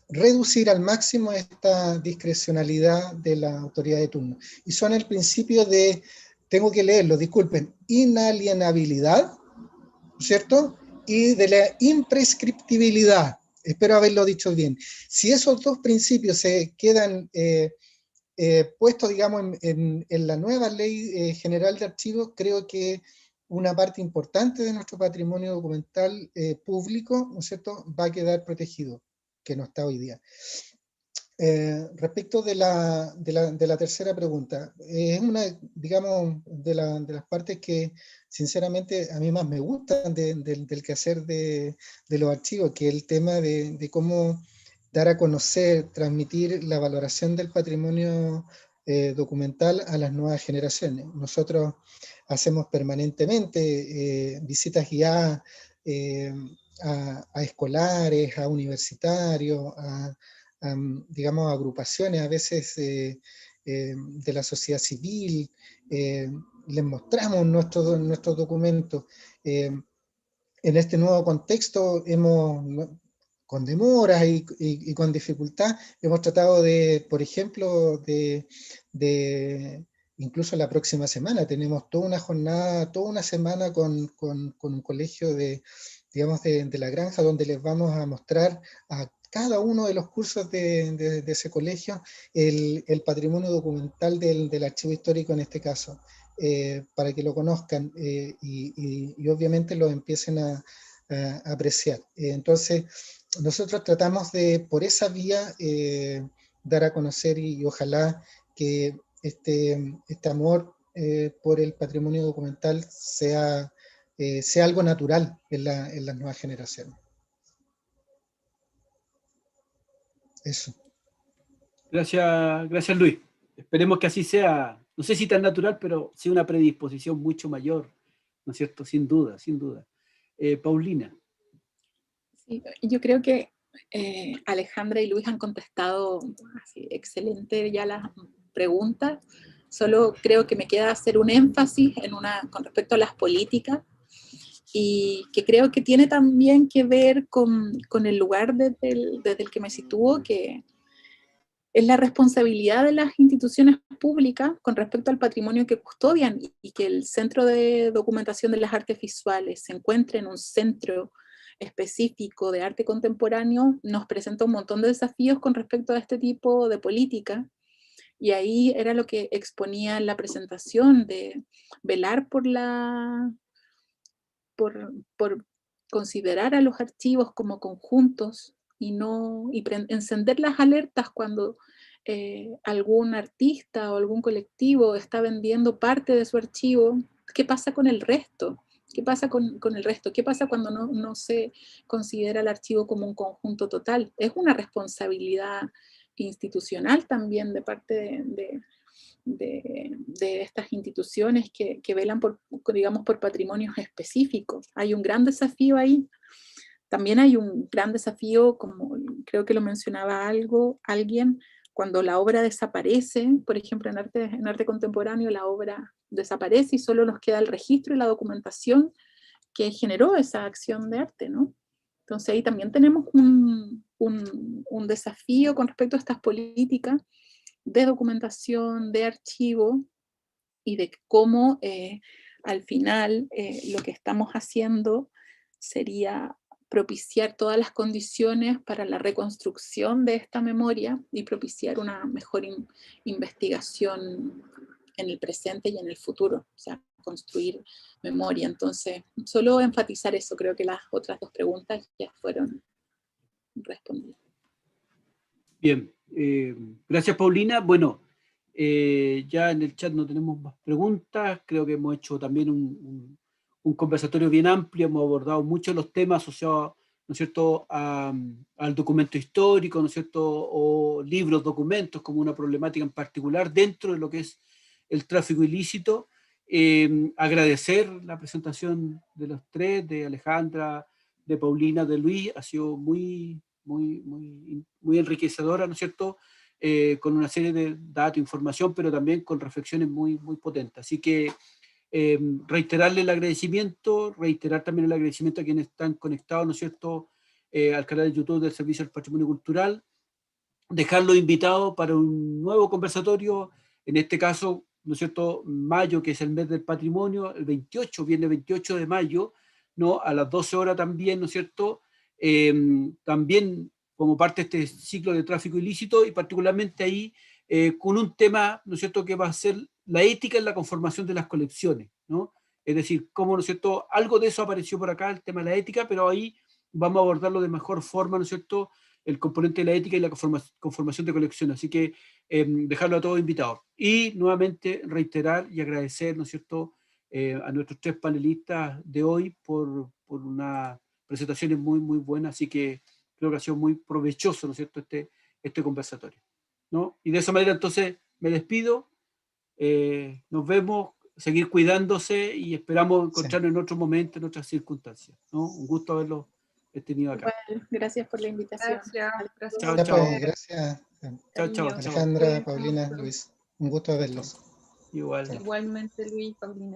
reducir al máximo esta discrecionalidad de la autoridad de turno. Y son el principio de, tengo que leerlo, disculpen, inalienabilidad, ¿cierto? Y de la imprescriptibilidad. Espero haberlo dicho bien. Si esos dos principios se quedan puesto, digamos, en la nueva Ley General de Archivos, creo que una parte importante de nuestro patrimonio documental público, ¿no es cierto?, va a quedar protegido, que no está hoy día. Respecto de la tercera pregunta, es una, digamos, de las partes que sinceramente a mí más me gustan del quehacer de los archivos, que es el tema de cómo dar a conocer, transmitir la valoración del patrimonio documental a las nuevas generaciones. Nosotros hacemos permanentemente visitas guiadas a escolares, a universitarios, digamos, agrupaciones a veces de la sociedad civil, les mostramos nuestros documentos. En este nuevo contexto con demoras y con dificultad, hemos tratado de, por ejemplo, incluso la próxima semana, tenemos toda una jornada, toda una semana con un colegio digamos, de La Granja, donde les vamos a mostrar a cada uno de los cursos de ese colegio el patrimonio documental del archivo histórico en este caso, para que lo conozcan y obviamente lo empiecen a apreciar. Entonces, nosotros tratamos de, por esa vía, dar a conocer y ojalá que este amor por el patrimonio documental sea algo natural en las nuevas generaciones. Eso. Gracias Luis. Esperemos que así sea, no sé si tan natural, pero sí una predisposición mucho mayor, ¿no es cierto? Sin duda, sin duda. Paulina. Sí, yo creo que Alejandra y Luis han contestado así, excelente ya las preguntas. Solo creo que me queda hacer un énfasis con respecto a las políticas y que creo que tiene también que ver con el lugar desde el que me sitúo, que es la responsabilidad de las instituciones públicas con respecto al patrimonio que custodian y que el Centro de Documentación de las Artes Visuales se encuentre en un centro específico de arte contemporáneo, nos presenta un montón de desafíos con respecto a este tipo de política. Y ahí era lo que exponía en la presentación, de velar por considerar a los archivos como conjuntos y encender las alertas cuando algún artista o algún colectivo está vendiendo parte de su archivo. ¿Qué pasa con el resto? ¿Qué pasa con el resto? ¿Qué pasa cuando no se considera el archivo como un conjunto total? Es una responsabilidad institucional también de parte de estas instituciones que velan digamos, por patrimonios específicos. Hay un gran desafío ahí. También hay un gran desafío, como creo que lo mencionaba alguien, cuando la obra desaparece, por ejemplo, en arte contemporáneo la obra desaparece y solo nos queda el registro y la documentación que generó esa acción de arte, ¿no? Entonces ahí también tenemos un desafío con respecto a estas políticas de documentación, de archivo, y de cómo al final lo que estamos haciendo sería propiciar todas las condiciones para la reconstrucción de esta memoria y propiciar una mejor investigación en el presente y en el futuro, o sea, construir memoria. Entonces, solo enfatizar eso, creo que las otras dos preguntas ya fueron respondidas. Bien, gracias Paulina. Bueno, ya en el chat no tenemos más preguntas, creo que hemos hecho también un conversatorio bien amplio, hemos abordado muchos de los temas asociados, ¿no es cierto?, al documento histórico, ¿no es cierto?, o libros, documentos, como una problemática en particular dentro de lo que es el tráfico ilícito. Agradecer la presentación de los tres, de Alejandra, de Paulina, de Luis, ha sido muy enriquecedora, ¿no es cierto?, con una serie de datos, información, pero también con reflexiones muy potentes. Así que reiterarle el agradecimiento, reiterar también el agradecimiento a quienes están conectados, ¿no es cierto?, al canal de YouTube del Servicio del Patrimonio Cultural, dejarlo invitado para un nuevo conversatorio, en este caso, ¿no es cierto?, mayo, que es el mes del patrimonio, el 28, viernes 28 de mayo, ¿no?, a las 12 horas también, ¿no es cierto?, también como parte de este ciclo de tráfico ilícito, y particularmente ahí con un tema, ¿no es cierto?, que va a ser la ética en la conformación de las colecciones, ¿no? Es decir, cómo, ¿no es cierto?, algo de eso apareció por acá, el tema de la ética, pero ahí vamos a abordarlo de mejor forma, ¿no es cierto?, el componente de la ética y la conformación de colecciones. Así que dejarlo a todos invitados. Y nuevamente reiterar y agradecer, ¿no es cierto?, a nuestros 3 panelistas de hoy por unas presentaciones muy, muy buenas. Así que creo que ha sido muy provechoso, ¿no es cierto?, este conversatorio, ¿no? Y de esa manera entonces me despido. Nos vemos, seguir cuidándose y esperamos encontrarnos en otro momento, en otras circunstancias, ¿no? Un gusto haberlo tenido acá. Igual, gracias por la invitación. Gracias, gracias. Chao, Ya, chao. pues, gracias, Chao, chao, chao. Alejandra, Paulina, Luis. Un gusto verlos. Igual. Chao. Igualmente, Luis, Paulina.